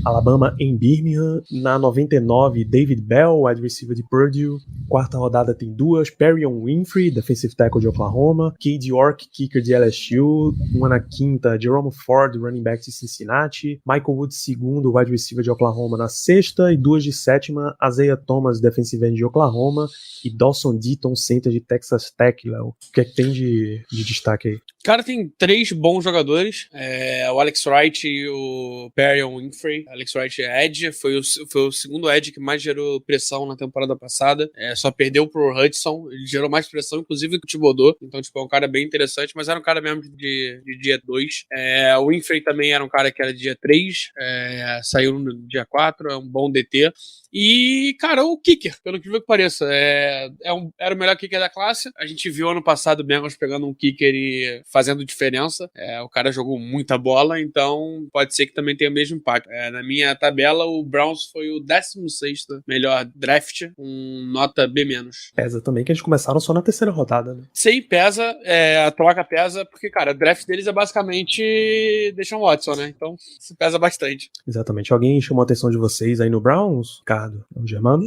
Alabama em Birmingham. Na 99, David Bell, wide receiver de Purdue. 4ª rodada tem 2, Perrion Winfrey, defensive tackle de Oklahoma. Cade York, kicker de LSU. Uma na 5ª, Jerome Ford, running back de Cincinnati. Michael Woods, segundo, wide receiver de Oklahoma na 6ª. E 2 de 7ª, Isaiah Thomas, defensive end de Oklahoma, e Dawson Deaton, center de Texas Tech, Léo. O que é que tem de destaque aí? Cara, tem 3 bons jogadores, o Alex Wright e o Perrion Winfrey. Alex Wright é edge, foi o segundo edge que mais gerou pressão na temporada passada, só perdeu pro Hudson, ele gerou mais pressão, inclusive que o Thibodeau, então tipo, é um cara bem interessante, mas era um cara mesmo de dia 2. O Winfrey também era um cara que era dia 3, saiu no dia 4, é um bom DT. E, cara, o kicker, pelo que pareça, era o melhor kicker da classe. A gente viu ano passado o Bengals pegando um kicker e fazendo diferença. O cara jogou muita bola, então pode ser que também tenha o mesmo impacto. Na minha tabela, o Browns foi o 16º melhor draft, com nota B-. Pesa também que eles começaram só na terceira rodada, né? Sim, pesa, a troca pesa, porque, cara, o draft deles é basicamente Deshaun Watson, né? Então, isso pesa bastante. Exatamente. Alguém chamou a atenção de vocês aí no Browns? Ricardo, o Germano?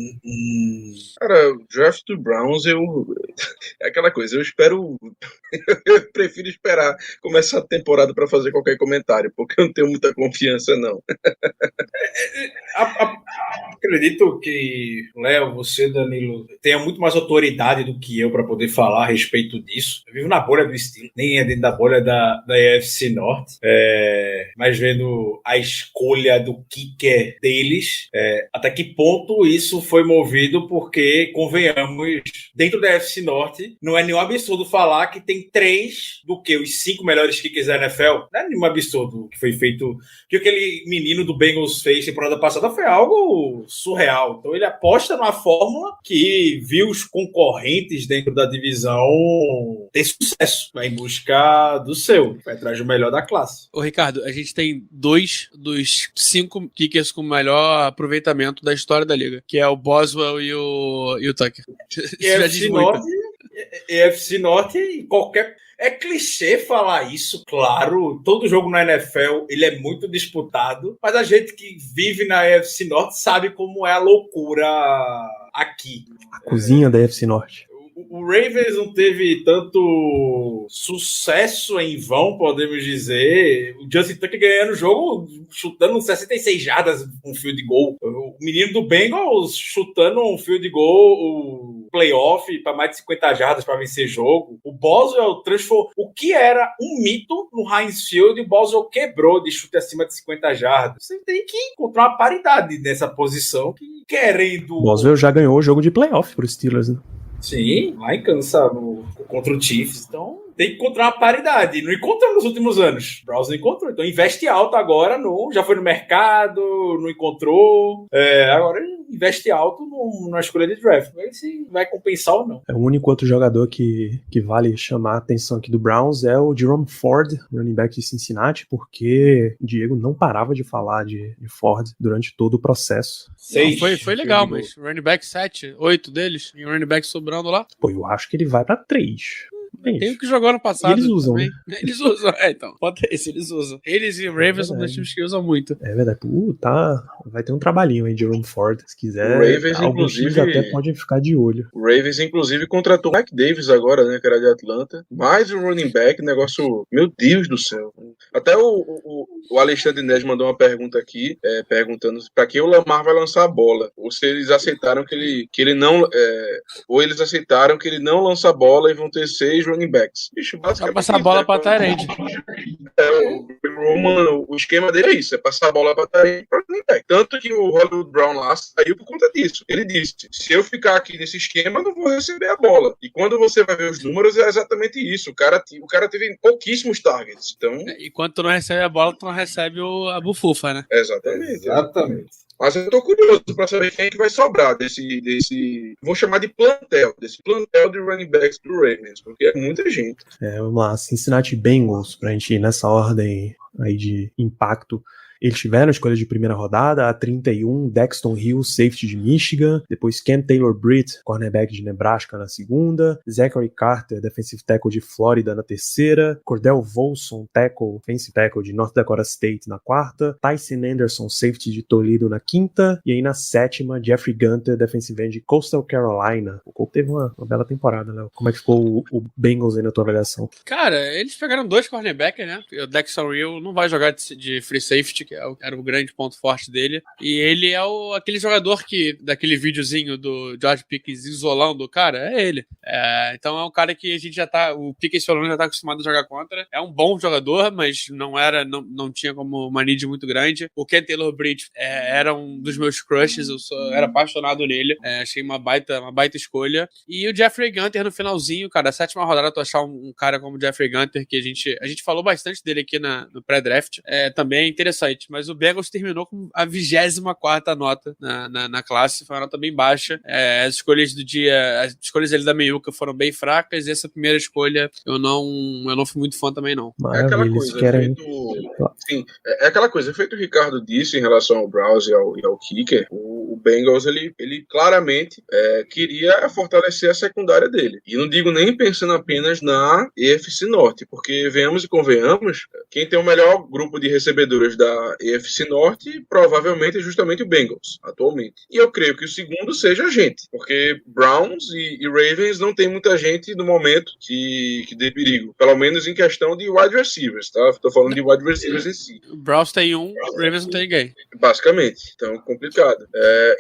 Cara, o draft do Browns, é aquela coisa, eu espero. Eu prefiro esperar começar a temporada pra fazer qualquer comentário, porque eu não tenho muita confiança, não. Acredito que, Léo, você, Danilo, tenha muito mais autoridade do que eu para poder falar a respeito disso. Eu vivo na bolha do Steelers, nem é dentro da bolha da AFC Norte, mas vendo a escolha do kicker deles, até que ponto isso foi movido, porque, convenhamos, dentro da AFC Norte, não é nenhum absurdo falar que tem 3 os 5 melhores kickers da NFL. Não é nenhum absurdo que foi feito. Que aquele menino do Bengals fez temporada passada foi algo surreal. Então ele aposta numa fórmula que viu os concorrentes dentro da divisão ter sucesso. Vai em busca do seu. Vai atrás do melhor da classe. Ô, Ricardo, a gente tem 2 dos 5 kickers com o melhor aproveitamento da história da liga, que é o Boswell e o Tucker. E AFC Norte e qualquer... É clichê falar isso, claro. Todo jogo na NFL ele é muito disputado, mas a gente que vive na AFC Norte sabe como é a loucura aqui. A cozinha da AFC Norte. O Ravens não teve tanto sucesso em vão, podemos dizer. O Justin Tucker ganhando o jogo, chutando 66 jardas com field goal. O menino do Bengals chutando um field goal, o playoff para mais de 50 jardas para vencer jogo. O Boswell transformou o que era um mito no Heinz Field, e o Boswell quebrou de chute acima de 50 jardas. Você tem que encontrar uma paridade nessa posição, que querendo... O Boswell já ganhou o jogo de playoff pro Steelers, né? Sim, lá em Kansas, contra o Chiefs. Então, tem que encontrar uma paridade. Não encontrou nos últimos anos. O Browns não encontrou. Então, investe alto agora. Já foi no mercado, não encontrou. Agora, investe alto na escolha de draft. Vai ver se vai compensar ou não. O único outro jogador que vale chamar a atenção aqui do Browns é o Jerome Ford, running back de Cincinnati, porque Diego não parava de falar de Ford durante todo o processo. Não, foi legal, mas running back 7, 8 deles, e running back sobrando lá. Pô, eu acho que ele vai pra 3. Tem o que jogou ano passado. E eles usam, também. Né? Eles usam, então. Pode ter esse, eles usam. Eles e o Ravens são dois times que usam muito. É verdade. Vai ter um trabalhinho aí de Jerome Ford. Se quiser, o Ravens, alguns times até podem ficar de olho. O Ravens, inclusive, contratou o Mike Davis agora, né, que era de Atlanta. Mais um running back, negócio... Meu Deus do céu. Até o Alexandre Nes mandou uma pergunta aqui, perguntando pra quem o Lamar vai lançar a bola. Ou se eles aceitaram que ele não... ou eles aceitaram que ele não lança a bola e vão ter 6 running backs. Vai passar a bola pra Tyrande. O esquema dele é isso, é passar a bola pra Tyrande pra running back. Tanto que o Hollywood Brown lá saiu por conta disso. Ele disse, se eu ficar aqui nesse esquema, eu não vou receber a bola. E quando você vai ver os números, é exatamente isso. O cara teve pouquíssimos targets. Então... E quando tu não recebe a bola, tu não recebe a bufufa, né? Exatamente. Mas eu tô curioso pra saber quem é que vai sobrar desse vou chamar de desse plantel de running backs do Ravens, porque é muita gente. Vamos lá, Cincinnati Bengals, pra gente ir nessa ordem aí de impacto. Eles tiveram a escolha de primeira rodada, a 31, Daxton Hill, safety de Michigan, depois Cam Taylor-Britt, cornerback de Nebraska na segunda, Zachary Carter, defensive tackle de Flórida na terceira, Cordell Volson, offensive tackle de North Dakota State na quarta, Tyson Anderson, safety de Toledo na quinta, e aí na sétima, Jeffrey Gunter, defensive end de Coastal Carolina. O Cole teve uma bela temporada, Léo. Como é que ficou o Bengals aí na tua avaliação? Cara, eles pegaram 2 cornerbacks, né? O Daxton Hill não vai jogar de free safety, que era o grande ponto forte dele. E ele é aquele jogador daquele videozinho do George Pickens isolando o cara, é ele. Então é um cara que a gente o Pickens falando já tá acostumado a jogar contra. É um bom jogador, mas não tinha como uma need muito grande. O Ken Taylor-Britt era um dos meus crushes, eu era apaixonado nele. Achei uma baita escolha. E o Jeffrey Gunter no finalzinho, cara, a 7ª rodada, tu achar um cara como o Jeffrey Gunter, que a gente falou bastante dele aqui no pré-draft, também é interessante. site, mas o Bengals terminou com a 24ª nota na classe, foi uma nota bem baixa. As escolhas ali da meiuca foram bem fracas, e essa primeira escolha eu não fui muito fã também, não. É aquela coisa, é aquela coisa, feito o Ricardo disse em relação ao Browse e ao Kicker, o Bengals, ele claramente queria fortalecer a secundária dele. E não digo nem pensando apenas na EFC Norte, porque venhamos e convenhamos, quem tem o melhor grupo de recebedores da EFC Norte provavelmente é justamente o Bengals, atualmente. E eu creio que o segundo seja a gente, porque Browns e Ravens não tem muita gente no momento que dê perigo, pelo menos em questão de wide receivers, tá? Tô falando de wide receivers em si. O Browns tem o Ravens não tem ninguém. Basicamente, então complicado.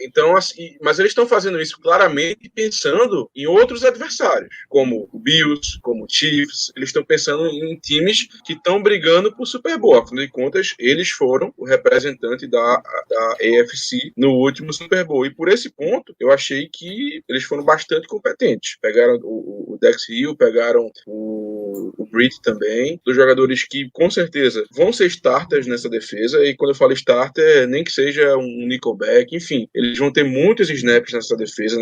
Então, assim, mas eles estão fazendo isso claramente pensando em outros adversários, como o Bills, como o Chiefs. Eles estão pensando em times que estão brigando por Super Bowl. Afinal de contas, eles foram o representante da AFC no último Super Bowl. E por esse ponto, eu achei que eles foram bastante competentes. Pegaram o Dex Hill, pegaram o Britt também, dos jogadores que com certeza vão ser starters nessa defesa, e quando eu falo starter, nem que seja um nickelback, enfim, eles vão ter muitos snaps nessa defesa,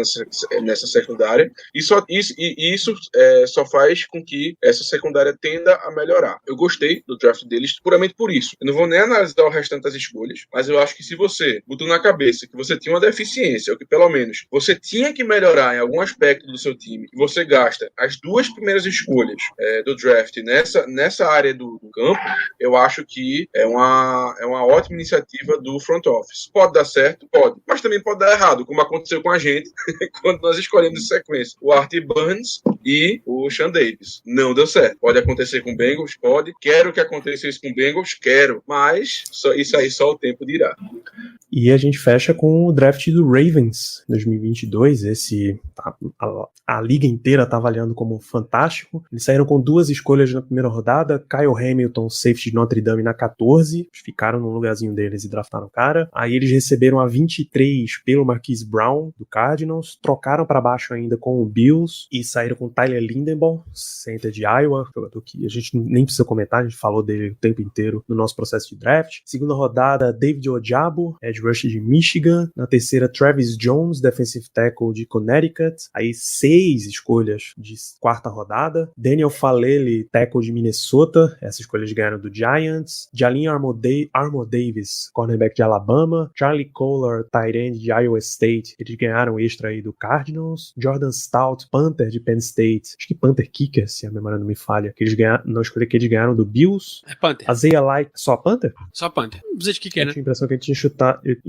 nessa secundária, e isso só faz com que essa secundária tenda a melhorar. Eu gostei do draft deles puramente por isso. Eu não vou nem analisar o restante das escolhas, mas eu acho que se você botou na cabeça que você tinha uma deficiência, ou que pelo menos você tinha que melhorar em algum aspecto do seu time, e você gasta as duas primeiras escolhas do draft nessa área do campo, eu acho que é uma ótima iniciativa do front office. Pode dar certo? Pode. Mas também pode dar errado, como aconteceu com a gente quando nós escolhemos em sequência o Artie Burns e o Sean Davis. Não deu certo. Pode acontecer com o Bengals? Pode. Quero que aconteça isso com o Bengals? Quero. Mas isso aí só o tempo dirá. E a gente fecha com o draft do Ravens 2022. A liga inteira tá avaliando como fantástico. Eles saíram com 2 escolhas na primeira rodada. Kyle Hamilton, safety de Notre Dame, na 14. Ficaram no lugarzinho deles e draftaram o cara. Aí eles receberam a 23 pelo Marquise Brown, do Cardinals. Trocaram pra baixo ainda com o Bills e saíram com Tyler Lindenbaugh, center de Iowa, jogador que a gente nem precisa comentar, a gente falou dele o tempo inteiro no nosso processo de draft. Segunda rodada, David Ojabo, edge rusher de Michigan. Na terceira, Travis Jones, defensive tackle de Connecticut. Aí 6 escolhas de quarta rodada. Daniel Falele, tackle de Minnesota. Essa escolha eles ganharam do Giants. Jalin Armour Davis, cornerback de Alabama. Charlie Kohler, tight end de Iowa State. Eles ganharam extra aí do Cardinals. Jordan Stout, punter de Penn State. Acho que punter kicker, se a memória não me falha. Que eles ganharam, não escolhi que eles ganharam do Bills. É punter. Isaiah Like, só punter? Só punter. Não precisa de kicker, né? Eu tinha a impressão que ele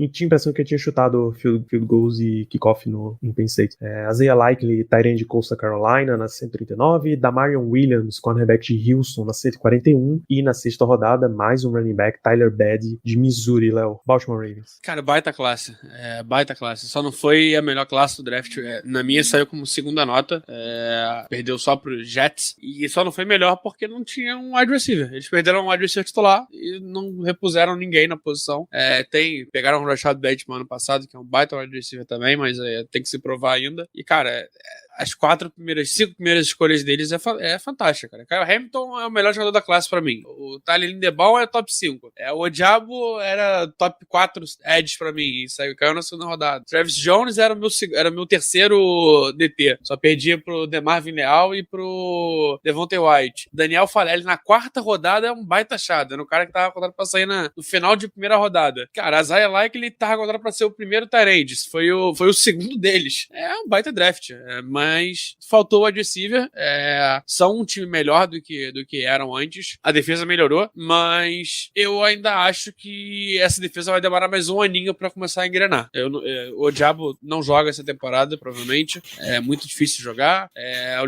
tinha impressão que ele tinha chutado field goals e kickoff em Penn State. Isaiah Likely, tight end de Coastal Carolina, na 139. Damarion Williams, cornerback de Houston, na 141. E na sexta rodada, mais um running back, Tyler Badie, de Missouri, Léo. Baltimore Ravens. Cara, baita classe. Baita classe. Só não foi a melhor classe do draft. Na minha saiu como segunda nota. Perdeu só pro Jets. E só não foi melhor porque não tinha um wide receiver. Eles perderam um wide receiver titular e não repuseram ninguém na posição. Pegaram o Rashad Bateman ano passado, que é um baita wide receiver também, mas tem que se provar ainda. E, cara, as 5 primeiras escolhas deles é fantástica, cara. Kyle Hamilton é o melhor jogador da classe pra mim. O Tyler Linderbaum é top 5. O Odiabo era top 4 edge pra mim e caiu na segunda rodada. Travis Jones era meu terceiro DT. Só perdia pro DeMarvin Leal e pro Devontae White. Daniel Falele na 4ª rodada é um baita achado. Era o cara que tava contado pra sair no final de primeira rodada. Cara, a Isaiah Likely tava contado pra ser o primeiro tight end. Foi o segundo deles. É um baita draft. Mas faltou o wide receiver. São um time melhor do que eram antes. A defesa melhorou, mas eu ainda acho que essa defesa vai demorar mais um aninho pra começar a engrenar. O Diabo não joga essa temporada, provavelmente. É muito difícil jogar. O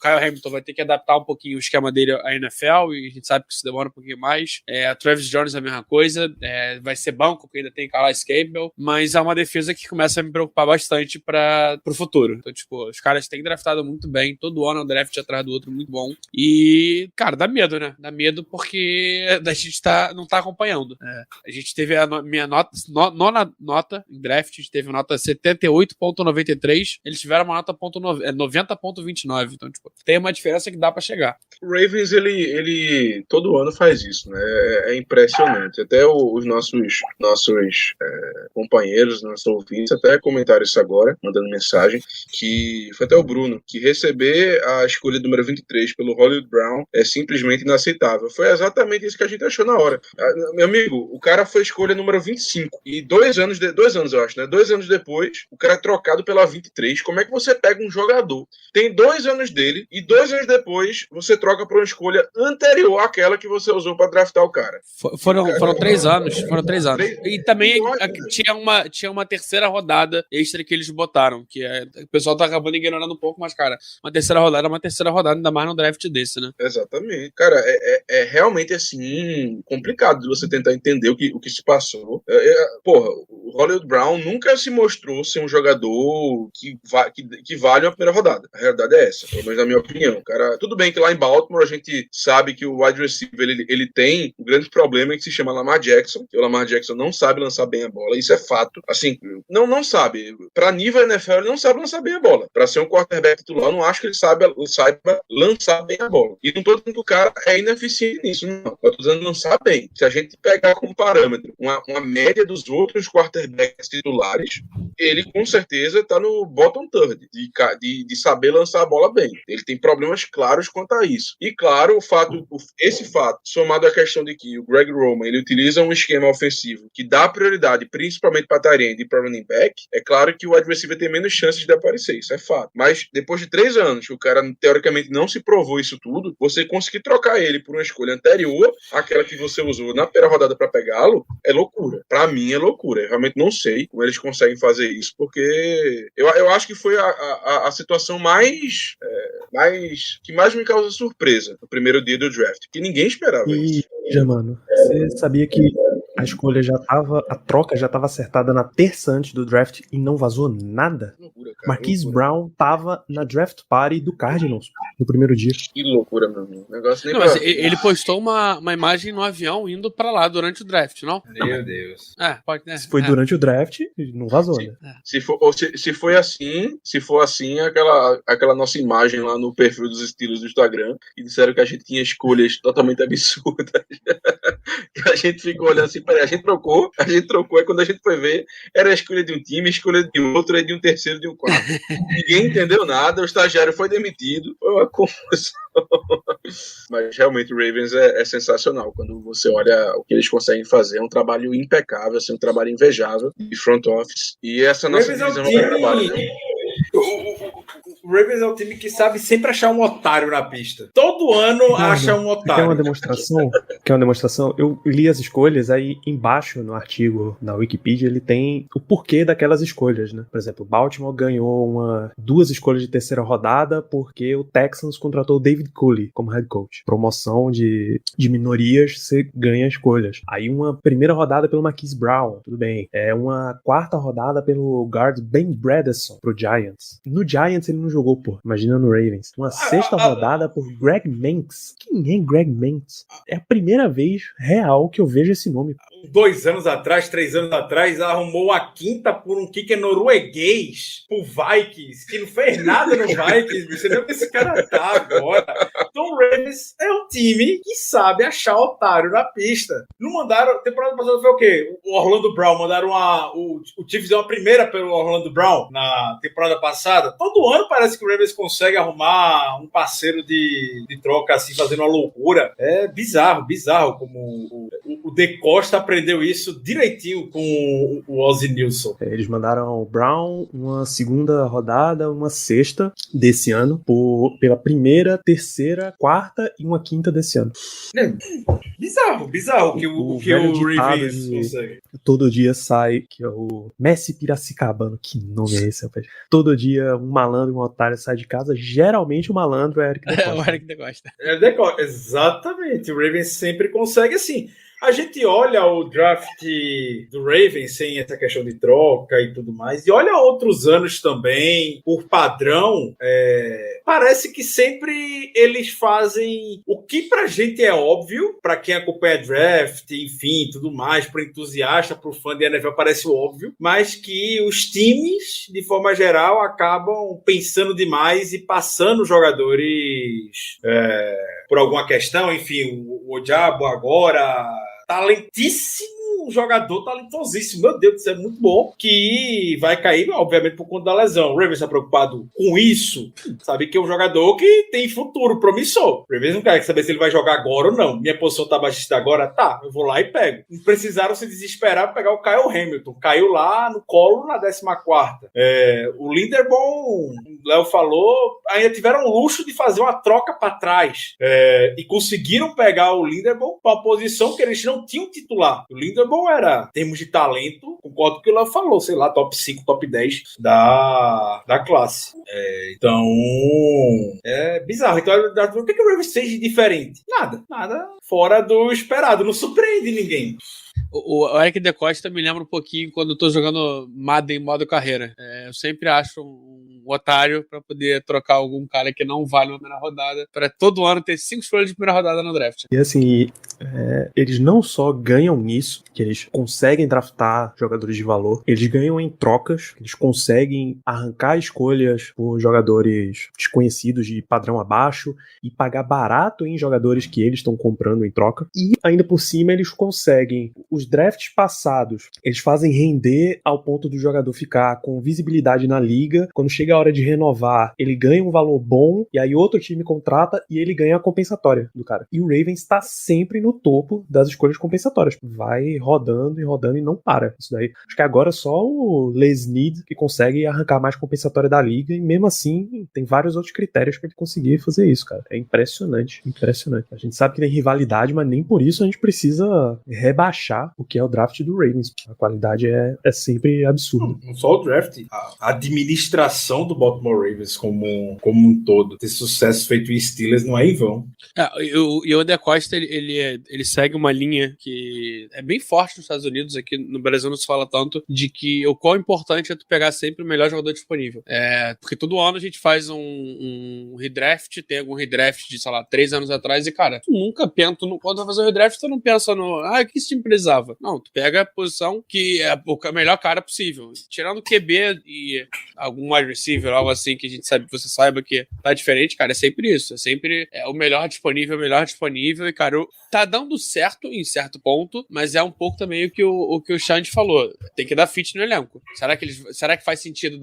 Kyle Hamilton vai ter que adaptar um pouquinho o esquema dele à NFL, e a gente sabe que isso demora um pouquinho mais. A Travis Jones é a mesma coisa. Vai ser banco, porque ainda tem Calais Campbell, mas é uma defesa que começa a me preocupar bastante para pro futuro. Então, tipo, os caras têm draftado muito bem, todo ano é um draft atrás do outro muito bom. E, cara, dá medo, né? Dá medo porque a gente não tá acompanhando. A gente teve minha nona nota em draft, a gente teve nota 78.93, eles tiveram uma nota 90.29. Então, tipo, tem uma diferença que dá pra chegar. O Ravens, ele todo ano faz isso, né? É impressionante. Até os nossos companheiros, nossos ouvintes, até comentaram isso agora, mandando mensagem, que foi até o Bruno, que receber a escolha número 23 pelo Hollywood Brown é simplesmente inaceitável. Foi exatamente isso que a gente achou na hora. Meu amigo, o cara foi escolha número 25 e 2 anos eu acho, né? 2 anos depois, o cara é trocado pela 23. Como é que você pega um jogador, tem 2 anos dele e 2 anos depois você troca por uma escolha anterior àquela que você usou para draftar o cara? Foram 3 anos. Foram 3 anos. E também tinha uma terceira rodada extra que eles botaram, que o pessoal tá acabando ignorando um pouco, mas, cara, uma terceira rodada, ainda mais num draft desse, né? Exatamente. Cara, é realmente, assim, complicado de você tentar entender o que se passou. Porra, o Hollywood Brown nunca se mostrou ser um jogador que vale uma primeira rodada. A realidade é essa, pelo menos na minha opinião. Cara, tudo bem que lá em Baltimore a gente sabe que o wide receiver ele tem um grande problema que se chama Lamar Jackson, que o Lamar Jackson não sabe lançar bem a bola, isso é fato. Assim, não sabe. Pra nível NFL, ele não sabe lançar bem a bola. Pra ser um quarterback titular, eu não acho que ele saiba lançar bem a bola. E não tô dizendo que o cara é ineficiente nisso, não. Eu tô dizendo lançar bem. Se a gente pegar como parâmetro uma média dos outros quarterbacks titulares, ele com certeza tá no bottom third de saber lançar a bola bem. Ele tem problemas claros quanto a isso. E claro, esse fato, somado à questão de que o Greg Roman, ele utiliza um esquema ofensivo que dá prioridade principalmente para tight end e para running back, é claro que o wide receiver tem menos chances de aparecer, isso é fato. Mas depois de 3 anos, o cara teoricamente não se provou isso tudo, você conseguir trocar ele por uma escolha anterior àquela que você usou na primeira rodada para pegá-lo, é loucura. Para mim é loucura. Eu realmente não sei como eles conseguem fazer isso, porque eu acho que foi a situação que mais me causa surpresa no primeiro dia do draft, que ninguém esperava isso. Mano, você sabia que a troca já tava acertada na terça antes do draft e não vazou nada? Loucura, cara, Marquise loucura. Brown tava na draft party do Cardinals no primeiro dia. Que loucura, meu amigo. Negócio nem Não, mas ele postou uma imagem no avião indo pra lá durante o draft, não? Meu Deus. Pode, né? Se foi durante o draft, não vazou, né? Se for assim, aquela nossa imagem lá no perfil dos estilos do Instagram, e disseram que a gente tinha escolhas totalmente absurdas. E a gente ficou olhando assim, peraí, a gente trocou, e quando a gente foi ver, era a escolha de um time, a escolha de outro, e de um terceiro, de um quarto. Ninguém entendeu nada, o estagiário foi demitido, foi uma confusão. Mas realmente o Ravens é sensacional. Quando você olha o que eles conseguem fazer, é um trabalho impecável, assim, um trabalho invejável de front office. E essa nossa divisão é um trabalho, né? O Ravens é um time que sabe sempre achar um otário na pista. Todo ano acha um otário. Quer uma demonstração? Eu li as escolhas, aí embaixo no artigo na Wikipedia ele tem o porquê daquelas escolhas, né? Por exemplo, Baltimore ganhou 2 escolhas de terceira rodada porque o Texans contratou o David Culley como head coach. Promoção de minorias, você ganha escolhas. Aí uma primeira rodada pelo Marquise Brown, tudo bem. Uma quarta rodada pelo guard Ben Bredeson pro Giants. No Giants ele não jogou, pô. Imagina no Ravens. Uma sexta rodada por Greg Manx. Quem é Greg Manx? É a primeira vez real que eu vejo esse nome. 2 anos atrás, 3 anos atrás, arrumou a quinta por um kicker norueguês pro Vikings, que não fez nada no Vikings. Você vê onde esse cara tá agora. Então o Ravens é um time que sabe achar otário na pista. Não mandaram... Temporada passada foi o quê? O Orlando Brown. Mandaram o Chiefs deu uma primeira pelo Orlando Brown na temporada passada. Todo ano parece que o Ravens consegue arrumar um parceiro de troca assim, fazendo uma loucura. É bizarro como o De Costa aprendeu isso direitinho com o Ozzie Nilsson. Eles mandaram o Brown uma segunda rodada, uma sexta desse ano, pela primeira, terceira, quarta e uma quinta desse ano. Bizarro que o Ravens consegue. Todo dia sai, que é o Messi Piracicabano. Que nome é esse, rapaz? Todo dia um malandro e um otário sai de casa. Geralmente o malandro é Eric De Costa. O Eric De Costa. Exatamente. O Ravens sempre consegue assim. A gente olha o draft do Ravens sem essa questão de troca e tudo mais, e olha outros anos também, por padrão, parece que sempre eles fazem o que pra gente é óbvio, pra quem acompanha draft, enfim, tudo mais, pro entusiasta, pro fã de NFL parece óbvio, mas que os times, de forma geral, acabam pensando demais e passando jogadores por alguma questão, enfim, o Ojabo agora, talentíssimo, um jogador talentosíssimo, meu Deus, isso é muito bom, que vai cair, obviamente, por conta da lesão. O Ravens está preocupado com isso, sabe que é um jogador que tem futuro promissor. O Ravens não quer saber se ele vai jogar agora ou não. Minha posição tá baixista agora? Tá, eu vou lá e pego. Não precisaram se desesperar para pegar o Kyle Hamilton. Caiu lá no colo na 14ª. O Linderbaum, o Léo falou, ainda tiveram o luxo de fazer uma troca para trás. E conseguiram pegar o Linderbaum para uma posição que eles não tinham titular. O Linderbaum era, em termos de talento, concordo com o que o Léo falou, sei lá, top 5, top 10 da classe. Então, é bizarro. Então, o que o Ravens fez de diferente? Nada fora do esperado, não surpreende ninguém. O Eric De Costa me lembra um pouquinho quando eu tô jogando Madden modo carreira. Eu sempre acho um otário pra poder trocar algum cara que não vale na primeira rodada, pra todo ano ter 5 escolhas de primeira rodada no draft. E assim, eles não só ganham nisso, que eles conseguem draftar jogadores de valor, eles ganham em trocas, eles conseguem arrancar escolhas por jogadores desconhecidos de padrão abaixo e pagar barato em jogadores que eles estão comprando em troca. E ainda por cima eles conseguem, os drafts passados, eles fazem render ao ponto do jogador ficar com visibilidade na liga. Quando chega a hora de renovar, ele ganha um valor bom e aí outro time contrata e ele ganha a compensatória do cara. E o Ravens está sempre no topo das escolhas compensatórias. Vai rodando e não para. Isso daí. Acho que agora só o Les Snead que consegue arrancar mais compensatória da liga e mesmo assim tem vários outros critérios para ele conseguir fazer isso, cara. É impressionante. A gente sabe que tem rivalidade, mas nem por isso a gente precisa rebaixar o que é o draft do Ravens. A qualidade é sempre absurda. Não só o draft, a administração do Baltimore Ravens como um todo. Ter sucesso feito em Steelers não é em vão. E o De Costa, ele segue uma linha que é bem forte nos Estados Unidos, aqui no Brasil não se fala tanto, de que o quão importante é tu pegar sempre o melhor jogador disponível. Porque todo ano a gente faz um redraft, tem algum redraft de, sei lá, 3 anos atrás, e cara, tu nunca pensa, quando tu vai fazer o redraft, tu não pensa no, o que esse time precisava? Não, tu pega a posição que é o melhor cara possível. Tirando o QB e algum wide receiver, algo assim que a gente sabe, você saiba que tá diferente, cara, é sempre isso. É sempre o melhor disponível, e, cara, tá dando certo em certo ponto, mas é um pouco também o que o Xande falou. Tem que dar fit no elenco. Será que faz sentido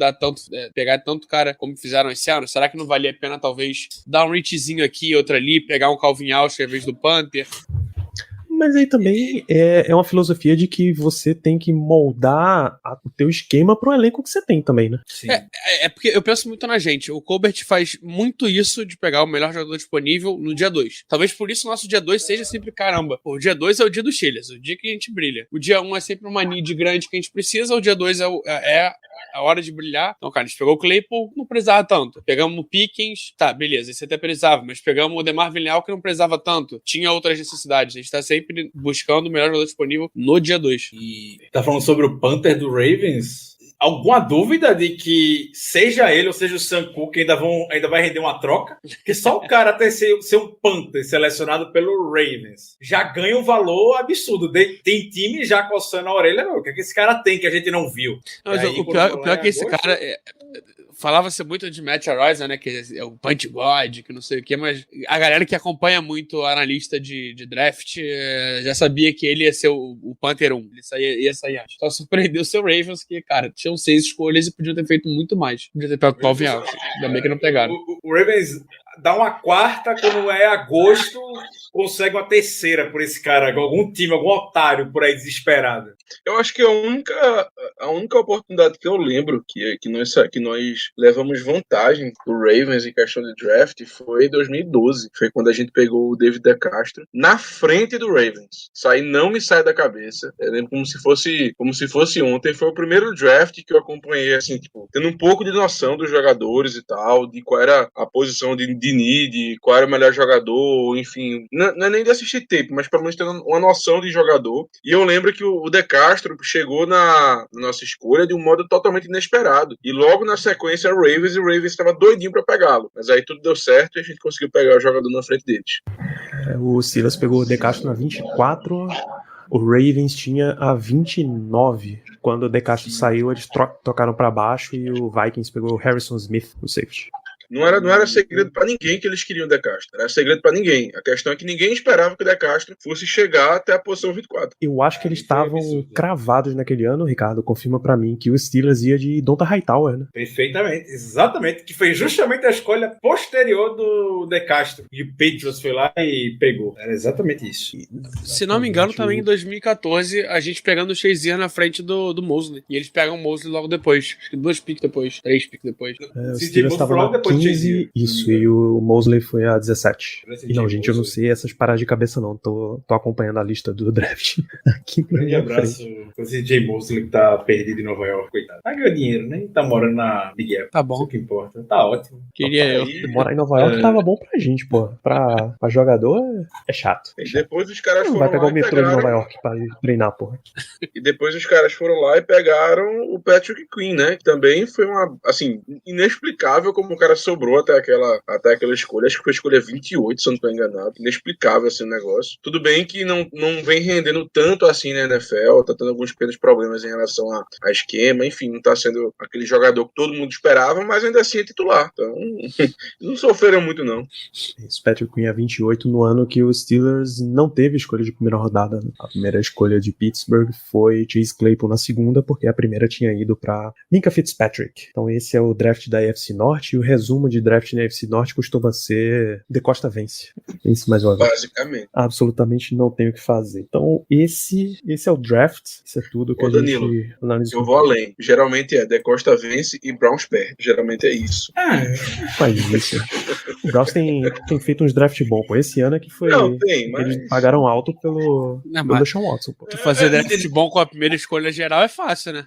pegar tanto cara como fizeram esse ano? Será que não valia a pena, talvez, dar um reachzinho aqui, outro ali, pegar um Calvin Austin ao invés do Panther? Mas aí também é uma filosofia de que você tem que moldar o teu esquema pro elenco que você tem também, né? Sim. Porque eu penso muito na gente. O Colbert faz muito isso de pegar o melhor jogador disponível no dia 2. Talvez por isso o nosso dia 2 seja sempre caramba. O dia 2 é o dia dos Steelers, o dia que a gente brilha. O dia 1 é sempre uma need grande que a gente precisa, o dia 2 é a hora de brilhar. Então, cara, a gente pegou o Claypool, não precisava tanto. Pegamos o Pickens, tá, beleza, esse até precisava, mas pegamos o DeMar Villeneuve que não precisava tanto. Tinha outras necessidades. A gente tá sempre buscando o melhor jogador disponível no dia 2. E tá falando sobre o Panther do Ravens? Alguma dúvida de que seja ele ou seja o Sam Cook ainda vai render uma troca? Porque só o cara até ser um Panther selecionado pelo Ravens já ganha um valor absurdo. Tem time já coçando a orelha. O que esse cara tem que a gente não viu? Mas o pior é que esse cara... Falava-se muito de Matt Araiza, né, que é o Punch God, que não sei o que, mas a galera que acompanha muito o analista de draft já sabia que ele ia ser o Panther 1, ele ia sair antes. Só surpreendeu o seu Ravens, que, cara, tinham 6 escolhas e podiam ter feito muito mais. Podia ter pego o Calvin Austin, ainda bem que não pegaram. O Ravens dá uma quarta, quando é agosto, consegue uma terceira por esse cara, algum time, algum otário por aí desesperado. Eu acho que a única oportunidade que eu lembro que nós levamos vantagem do Ravens em questão de draft foi em 2012. Foi quando a gente pegou o David De Castro na frente do Ravens. Isso aí não me sai da cabeça. Eu lembro como se fosse ontem. Foi o primeiro draft que eu acompanhei, assim, tipo, tendo um pouco de noção dos jogadores e tal, de qual era a posição de de need, qual era o melhor jogador, enfim, não é nem de assistir tape, mas pelo menos ter uma noção de jogador. E eu lembro que o De Castro chegou na nossa escolha de um modo totalmente inesperado. E logo na sequência o Ravens estava doidinho pra pegá-lo. Mas aí tudo deu certo e a gente conseguiu pegar o jogador na frente deles. O Steelers pegou o De Castro na 24, o Ravens tinha a 29. Quando o De Castro saiu, eles tocaram pra baixo e o Vikings pegou o Harrison Smith, o safety. Não era segredo pra ninguém que eles queriam o De Castro. Era segredo pra ninguém. A questão é que ninguém esperava que o De Castro fosse chegar até a posição 24. Eu acho que eles estavam cravados naquele ano, Ricardo. Confirma pra mim que o Steelers ia de Donta Hightower, né? Perfeitamente, exatamente. Que foi justamente a escolha posterior do De Castro. E o Patriots foi lá e pegou. Era exatamente isso. Se não me engano, também em 2014, a gente pegando o Shazier na frente do Mosley. E eles pegam o Mosley logo depois. Acho que 2 piques depois, 3 piques depois. O Steelers estava na 15, isso, e o Mosley foi a 17. E não, gente, eu não sei essas paradas de cabeça não, tô acompanhando a lista do draft aqui pra grande abraço pro CJ Mosley que tá perdido em Nova York, coitado. Tá ganhando dinheiro, né? Tá morando na Big Apple. Tá bom. Isso que importa. Tá ótimo. Queria eu. Morar em Nova York tava bom pra gente, pô. Pra jogador é chato. E depois os caras Não foram vai pegar lá o metrô pegaram... de Nova York pra ir treinar, porra. E depois os caras foram lá e pegaram o Patrick Queen, né? Que também foi uma, assim, inexplicável como o cara sobrou até aquela escolha. Acho que foi a escolha 28, se eu não tô enganado. Inexplicável esse negócio. Tudo bem que não vem rendendo tanto assim na NFL, tá tendo alguns pequenos problemas em relação a esquema, enfim, não tá sendo aquele jogador que todo mundo esperava, mas ainda assim é titular. Então, não sofreram muito, não. Esse Patrick Queen é 28 no ano que o Steelers não teve escolha de primeira rodada. A primeira escolha de Pittsburgh foi Chase Claypool na segunda, porque a primeira tinha ido pra Minkah Fitzpatrick. Então esse é o draft da AFC Norte, e o resumo de draft na AFC Norte costuma ser De Costa vence mais uma vez. Basicamente. Absolutamente não tem o que fazer. Então esse é o draft, isso é tudo que Danilo, gente analisou. Eu vou além. Geralmente é De Costa vence e Browns perde. Geralmente é isso. Faz isso. O Browns tem feito uns drafts bons, pô. Esse ano é que foi. Não, tem, mas... Eles pagaram alto pelo Deshaun Watson, pô. Tu fazer draft bom com a primeira escolha geral é fácil, né?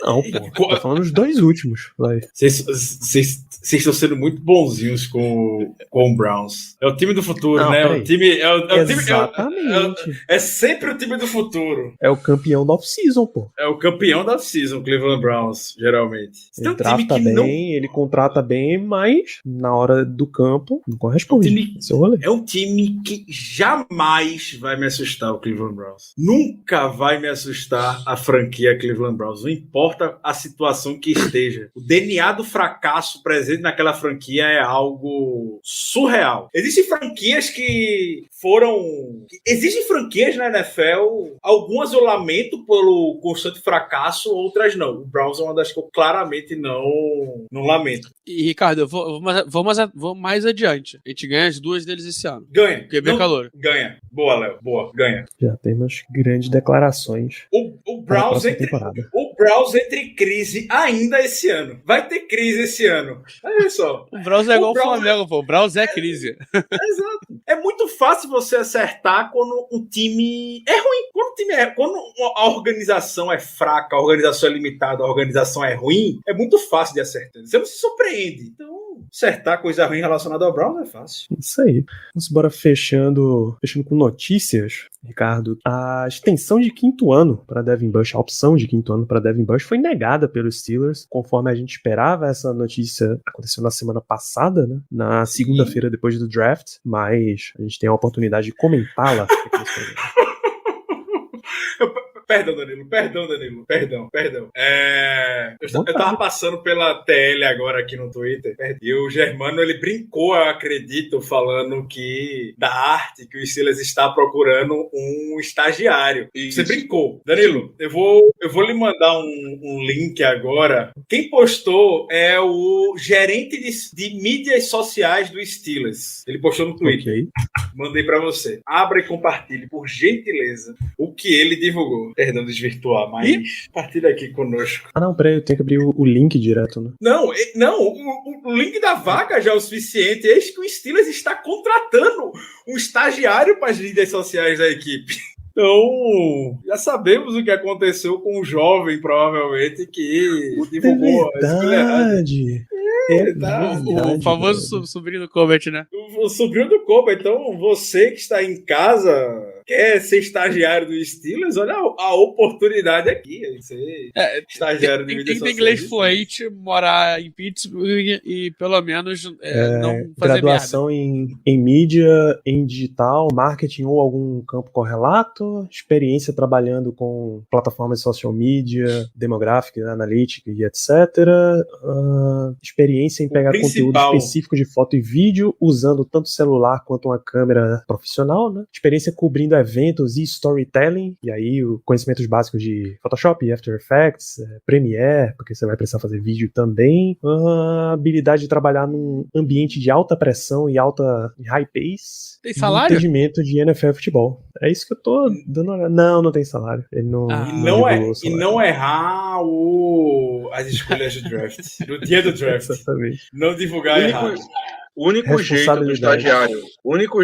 Não, pô. Tô falando dos dois últimos. Vocês estão sendo muito bonzinhos com o Browns. É o time do futuro, Não, né? peraí. O time, Exatamente. é sempre o time do futuro. É o campeão da off-season, pô. É o campeão da off-season, Cleveland Browns, geralmente. Ele Tem um drafta time que bem, não... ele contrata bem, mas na hora do campo não corresponde. Esse é o rolê. É um time que jamais vai me assustar, o Cleveland Browns. Nunca vai me assustar a franquia Cleveland Browns. Não importa a situação que esteja. O DNA do fracasso presente naquela franquia é algo surreal. Existem franquias que foram... Existem franquias na NFL, algumas eu lamento pelo constante fracasso, outras não. O Browns é uma das que eu claramente não lamento. E, Ricardo, eu vou mais adiante. A gente ganha as duas deles esse ano. Ganha. QB calor. Ganha. Boa, Léo. Boa. Ganha. Já temos grandes declarações. O Browns entre crise ainda esse ano. Vai ter crise esse ano. Olha só. O Browns é igual o Flamengo, pô. O Browns é crise. Exato. É muito fácil você acertar quando um time é ruim. Quando a organização é fraca, a organização é limitada, a organização é ruim, é muito fácil de acertar. Você não se surpreende. Então, acertar coisa ruim relacionada ao Browns é fácil. Isso aí. Vamos embora fechando com notícias, Ricardo. A extensão de 5º ano para Devin Bush, a opção de 5º ano para Devin Bush foi negada pelos Steelers, conforme a gente esperava. Essa notícia aconteceu na semana passada, né? Na segunda-feira depois do draft, mas a gente tem a oportunidade de comentá-la aqui nesse programa. Perdão, Danilo. Eu tava passando pela TL agora aqui no Twitter, e o Germano, ele brincou, eu acredito, falando que da arte, que o Steelers está procurando um estagiário. Isso. Você brincou. Danilo, eu vou lhe mandar um link agora. Quem postou é o gerente de mídias sociais do Steelers. Ele postou no Twitter. Okay. Mandei pra você. Abra e compartilhe, por gentileza, o que ele divulgou. Perdão, desvirtuar, mas compartilha aqui conosco. Ah, não, peraí, eu tenho que abrir o link direto, né? Não, o link da vaga já é o suficiente. Eis que o Steelers está contratando um estagiário para as mídias sociais da equipe. Então, já sabemos o que aconteceu com um jovem, provavelmente, que divulgou a escolha errada. Tá? O famoso sobrinho do Colbert, né? O sobrinho do Kobe. Então, você que está em casa, quer ser estagiário do Steelers, olha a oportunidade aqui. Ser estagiário de mídia Tem social. inglês fluente, morar em Pittsburgh e pelo menos não fazer graduação em mídia, em digital, marketing ou algum campo correlato, experiência trabalhando com plataformas de social media, demographic, analytics e etc. Experiência em pegar conteúdo específico de foto e vídeo, usando tanto celular quanto uma câmera profissional, né? Experiência cobrindo eventos e storytelling, e aí conhecimentos básicos de Photoshop, After Effects, Premiere, porque você vai precisar fazer vídeo também. Habilidade de trabalhar num ambiente de alta pressão e high pace. Tem salário? Entendimento de NFL futebol. É isso que eu tô dando. Não tem salário. Ele não. E não errar as escolhas do draft. No dia do draft. Exatamente. Não divulgar errado. O único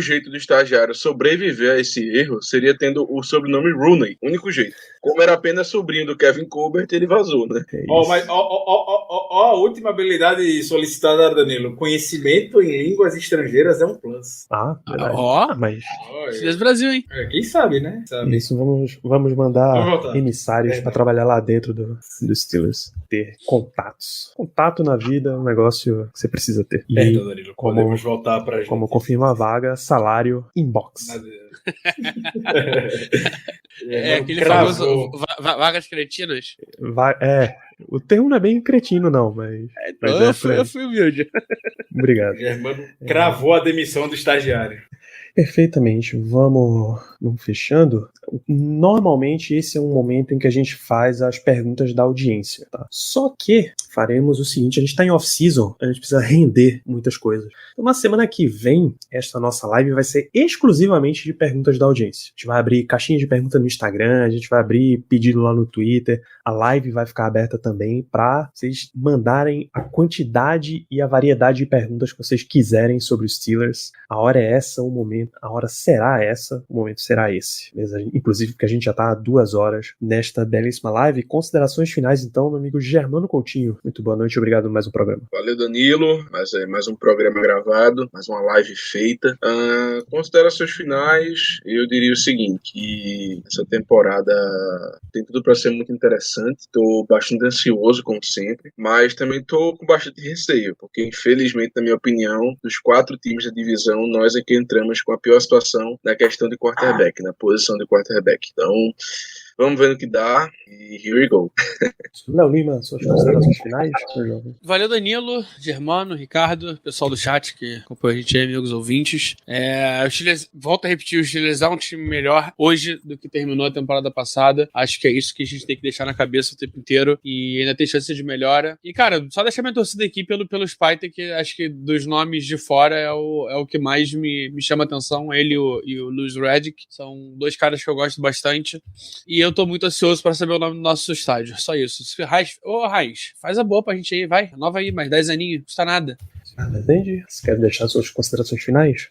jeito do estagiário sobreviver a esse erro seria tendo o sobrenome Rooney. Único jeito. Como era apenas sobrinho do Kevin Colbert, ele vazou, né? Mas a última habilidade solicitada, Danilo. Conhecimento em línguas estrangeiras é um plus. Verdade. Mas Steelers Brasil, hein? Quem sabe, né? Isso, vamos mandar emissários para trabalhar lá dentro do Steelers. Ter contatos. Contato na vida é um negócio que você precisa ter. Danilo. Podemos voltar pra gente. Como confirma a vaga, salário, inbox. Aquele famoso vagas cretinas. O termo não é bem cretino, não, mas. Eu fui humilde. Obrigado. Germano cravou a demissão do estagiário. Perfeitamente. Vamos fechando. Normalmente esse é um momento em que a gente faz as perguntas da audiência, tá? Só que faremos o seguinte, a gente tá em off-season, a gente precisa render muitas coisas. Então na semana que vem, esta nossa live vai ser exclusivamente de perguntas da audiência. A gente vai abrir caixinha de perguntas no Instagram, a gente vai abrir pedido lá no Twitter, a live vai ficar aberta também para vocês mandarem a quantidade e a variedade de perguntas que vocês quiserem sobre os Steelers. A hora é essa, o momento, a hora será essa, o momento será esse. Beleza? Inclusive porque a gente já tá há 2 horas nesta belíssima live. Considerações finais então, meu amigo Germano Coutinho. Muito boa noite, obrigado por mais um programa. Valeu, Danilo, mais um programa gravado, mais uma live feita. Considerações finais, eu diria o seguinte, que essa temporada tem tudo para ser muito interessante, tô bastante ansioso, como sempre, mas também tô com bastante receio, porque infelizmente, na minha opinião, dos 4 times da divisão, nós é que entramos com a pior situação na questão de quarterback, na posição de quarterback. Então, vamos ver no que dá e here we go. Léo Lima, suas considerações finais? Valeu, Danilo, Germano, Ricardo, pessoal do chat que acompanha a gente aí, amigos ouvintes. O Steelers, volto a repetir, o Steelers é um time melhor hoje do que terminou a temporada passada. Acho que é isso que a gente tem que deixar na cabeça o tempo inteiro e ainda tem chance de melhora. E, cara, só deixar minha torcida aqui pelo Spider, que acho que dos nomes de fora é o que mais me chama atenção. Ele e o Louis Riddick são 2 caras que eu gosto bastante. E eu tô muito ansioso pra saber o nome do nosso estádio. Só isso. Raiz, faz a boa pra gente aí, vai. Renova aí, mais 10 aninhos, não custa nada. Entende? Você quer deixar suas considerações finais?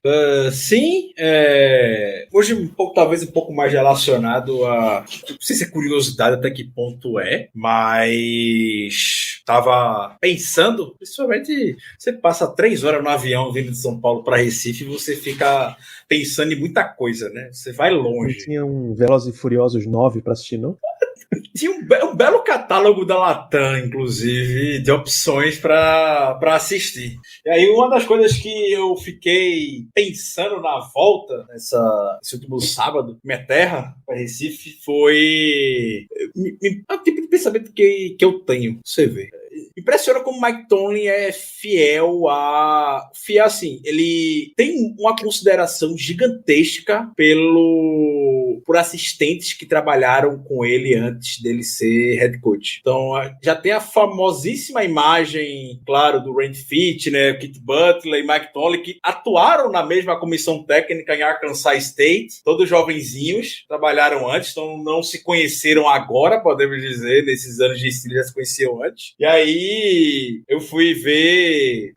Sim. Hoje, talvez um pouco mais relacionado a... Não sei se é curiosidade até que ponto mas... Tava pensando, principalmente, você passa 3 horas no avião vindo de São Paulo para Recife e você fica pensando em muita coisa, né? Você vai longe. Não tinha um Velozes e Furiosos 9 para assistir, não? Tinha um belo catálogo da Latam, inclusive, de opções para assistir. E aí, uma das coisas que eu fiquei pensando na volta, nesse último sábado, minha terra, para Recife, foi o tipo de pensamento que eu tenho, você vê. Impressiona como o Mike Tomlin é fiel, assim, ele tem uma consideração gigantesca por assistentes que trabalharam com ele antes dele ser head coach. Então, já tem a famosíssima imagem, claro, do Randy Fitch, né, Kit Butler e Mike Tomlin, que atuaram na mesma comissão técnica em Arkansas State, todos jovenzinhos, trabalharam antes, então não se conheceram agora, podemos dizer, nesses anos de estilo já se conheciam antes. E aí, eu fui ver,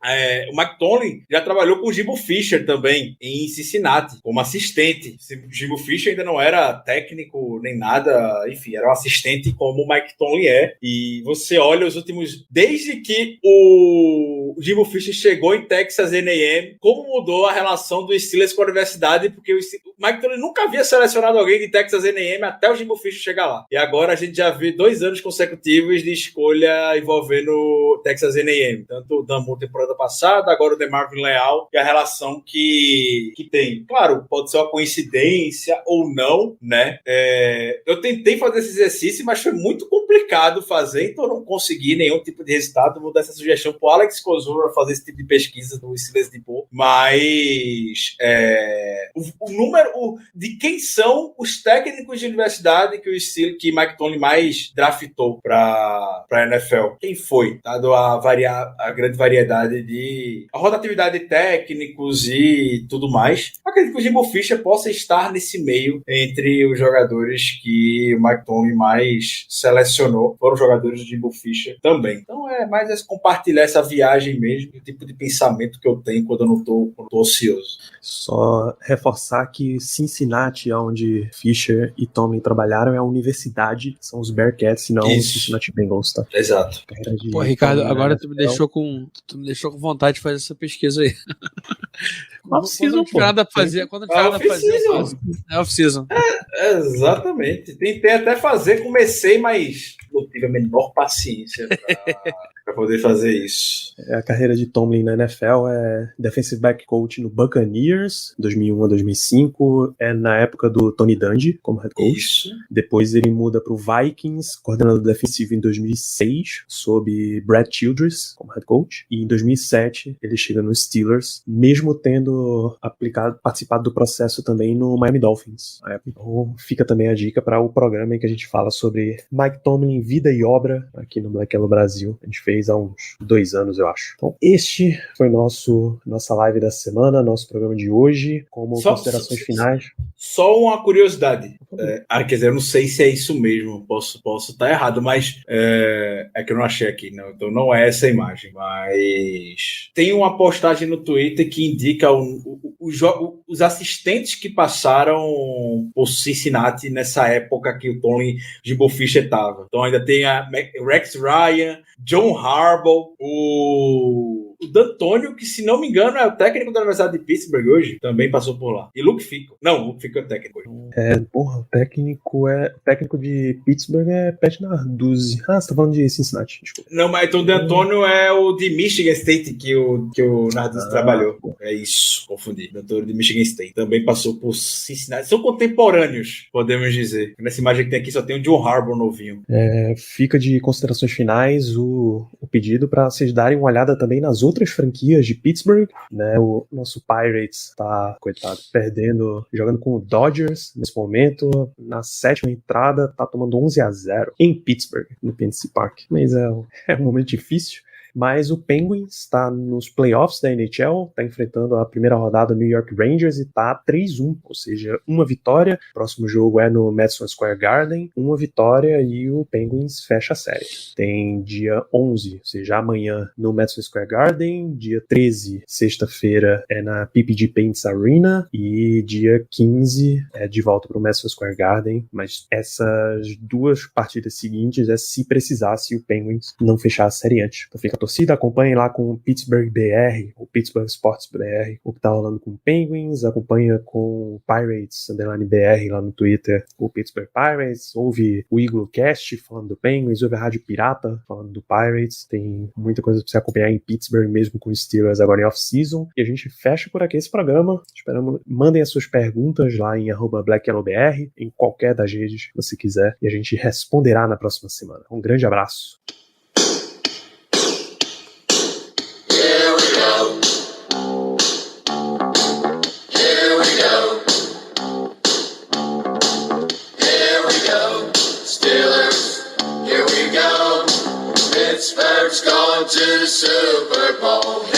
o Mike Tomlin já trabalhou com o Jimbo Fisher também, em Cincinnati, como assistente. O Jimbo Fisher ainda não era era técnico nem nada, enfim, era um assistente como o Mike Tomlin é. E você olha os últimos... Desde que o Jimbo Fisher chegou em Texas A&M, como mudou a relação do Steelers com a universidade, porque o Mike Tomlin nunca havia selecionado alguém de Texas A&M até o Jimbo Fisher chegar lá. E agora a gente já vê 2 anos consecutivos de escolha envolvendo Texas A&M. Tanto o Dan Moore temporada passada, agora o DeMarvin Leal, e a relação que tem. Claro, pode ser uma coincidência ou não, né? Eu tentei fazer esse exercício, mas foi muito complicado fazer, então eu não consegui nenhum tipo de resultado. Vou dar essa sugestão pro Alex Kozora fazer esse tipo de pesquisa no Steelers de Boa. Mas o número de quem são os técnicos de universidade que Mike Tomlin mais draftou para a NFL. Quem foi? Dado a grande variedade a rotatividade de técnicos e tudo mais. Acredito que o Jimbo Fisher possa estar nesse meio entre os jogadores que o Mike Tomlin mais selecionou. Foram jogadores do Jimbo Fisher também. Então é mais compartilhar essa viagem mesmo, o tipo de pensamento que eu tenho quando eu não tô ocioso. Só reforçar que Cincinnati, onde Fisher e Tomlin trabalharam, é a universidade, são os Bearcats e não os Cincinnati Bengals, tá? Exato. Pô, Ricardo, agora tu me deixou com vontade de fazer essa pesquisa aí. Quando não tiver nada pra fazer, eu faço. É off-season. Exatamente. Tentei até fazer, comecei, mas não tive a menor paciência para poder fazer isso. A carreira de Tomlin na NFL é defensive back coach no Buccaneers, 2001 a 2005, na época do Tony Dungy como head coach. Isso. Depois ele muda para o Vikings, coordenador defensivo em 2006, sob Brad Childress como head coach. E em 2007 ele chega no Steelers, mesmo tendo participado do processo também no Miami Dolphins. Então fica também a dica para o programa em que a gente fala sobre Mike Tomlin, vida e obra, aqui no Black Yellow Brasil. A gente fez há uns 2 anos, eu acho. Então este foi nossa live da semana, nosso programa de hoje, como considerações finais. Só uma curiosidade. Quer dizer, eu não sei se é isso mesmo, posso estar errado, mas é que eu não achei aqui, não. Então não é essa imagem, mas tem uma postagem no Twitter que indica os assistentes que passaram por Cincinnati nessa época que o Tomlin Jimbo Fisher estava. Então ainda tem a Rex Ryan, John Harbaugh, o D'Antoni, que se não me engano é o técnico da Universidade de Pittsburgh hoje, também passou por lá. E Luke Fickell. Não, Luke Fickell é técnico hoje. O técnico de Pittsburgh é Pat Narduzzi. Você tá falando de Cincinnati, desculpa. Não, mas então o D'Antoni é o de Michigan State que o Narduzzi trabalhou. É isso, confundi. O D'Antoni de Michigan State também passou por Cincinnati. São contemporâneos, podemos dizer. Nessa imagem que tem aqui só tem o John Harbaugh novinho. Fica de considerações finais o pedido para vocês darem uma olhada também nas outras franquias de Pittsburgh, né? O nosso Pirates tá, coitado, jogando com o Dodgers nesse momento, na 7ª entrada, tá tomando 11-0 em Pittsburgh, no PNC Park. Mas é um momento difícil. Mas o Penguins está nos playoffs da NHL, está enfrentando a primeira rodada do New York Rangers e está 3-1, ou seja, uma vitória. O próximo jogo é no Madison Square Garden, uma vitória e o Penguins fecha a série. Tem dia 11, ou seja, amanhã no Madison Square Garden, dia 13, sexta-feira, é na PPG Paints Arena e dia 15 é de volta para o Madison Square Garden, mas essas 2 partidas seguintes é se precisasse o Penguins não fechar a série antes. Então fica a torcida, acompanhe lá com o Pittsburgh BR, o Pittsburgh Sports BR, o que tá rolando com o Penguins, acompanha com o Pirates _BR lá no Twitter, o Pittsburgh Pirates, ouve o Eagle Cast falando do Penguins, ouve a Rádio Pirata falando do Pirates, tem muita coisa pra você acompanhar em Pittsburgh, mesmo com os Steelers agora em off-season, e a gente fecha por aqui esse programa. Esperamos, mandem as suas perguntas lá em @BlackYellowBR, em qualquer das redes que você quiser, e a gente responderá na próxima semana. Um grande abraço. Pittsburgh's gone to the Super Bowl.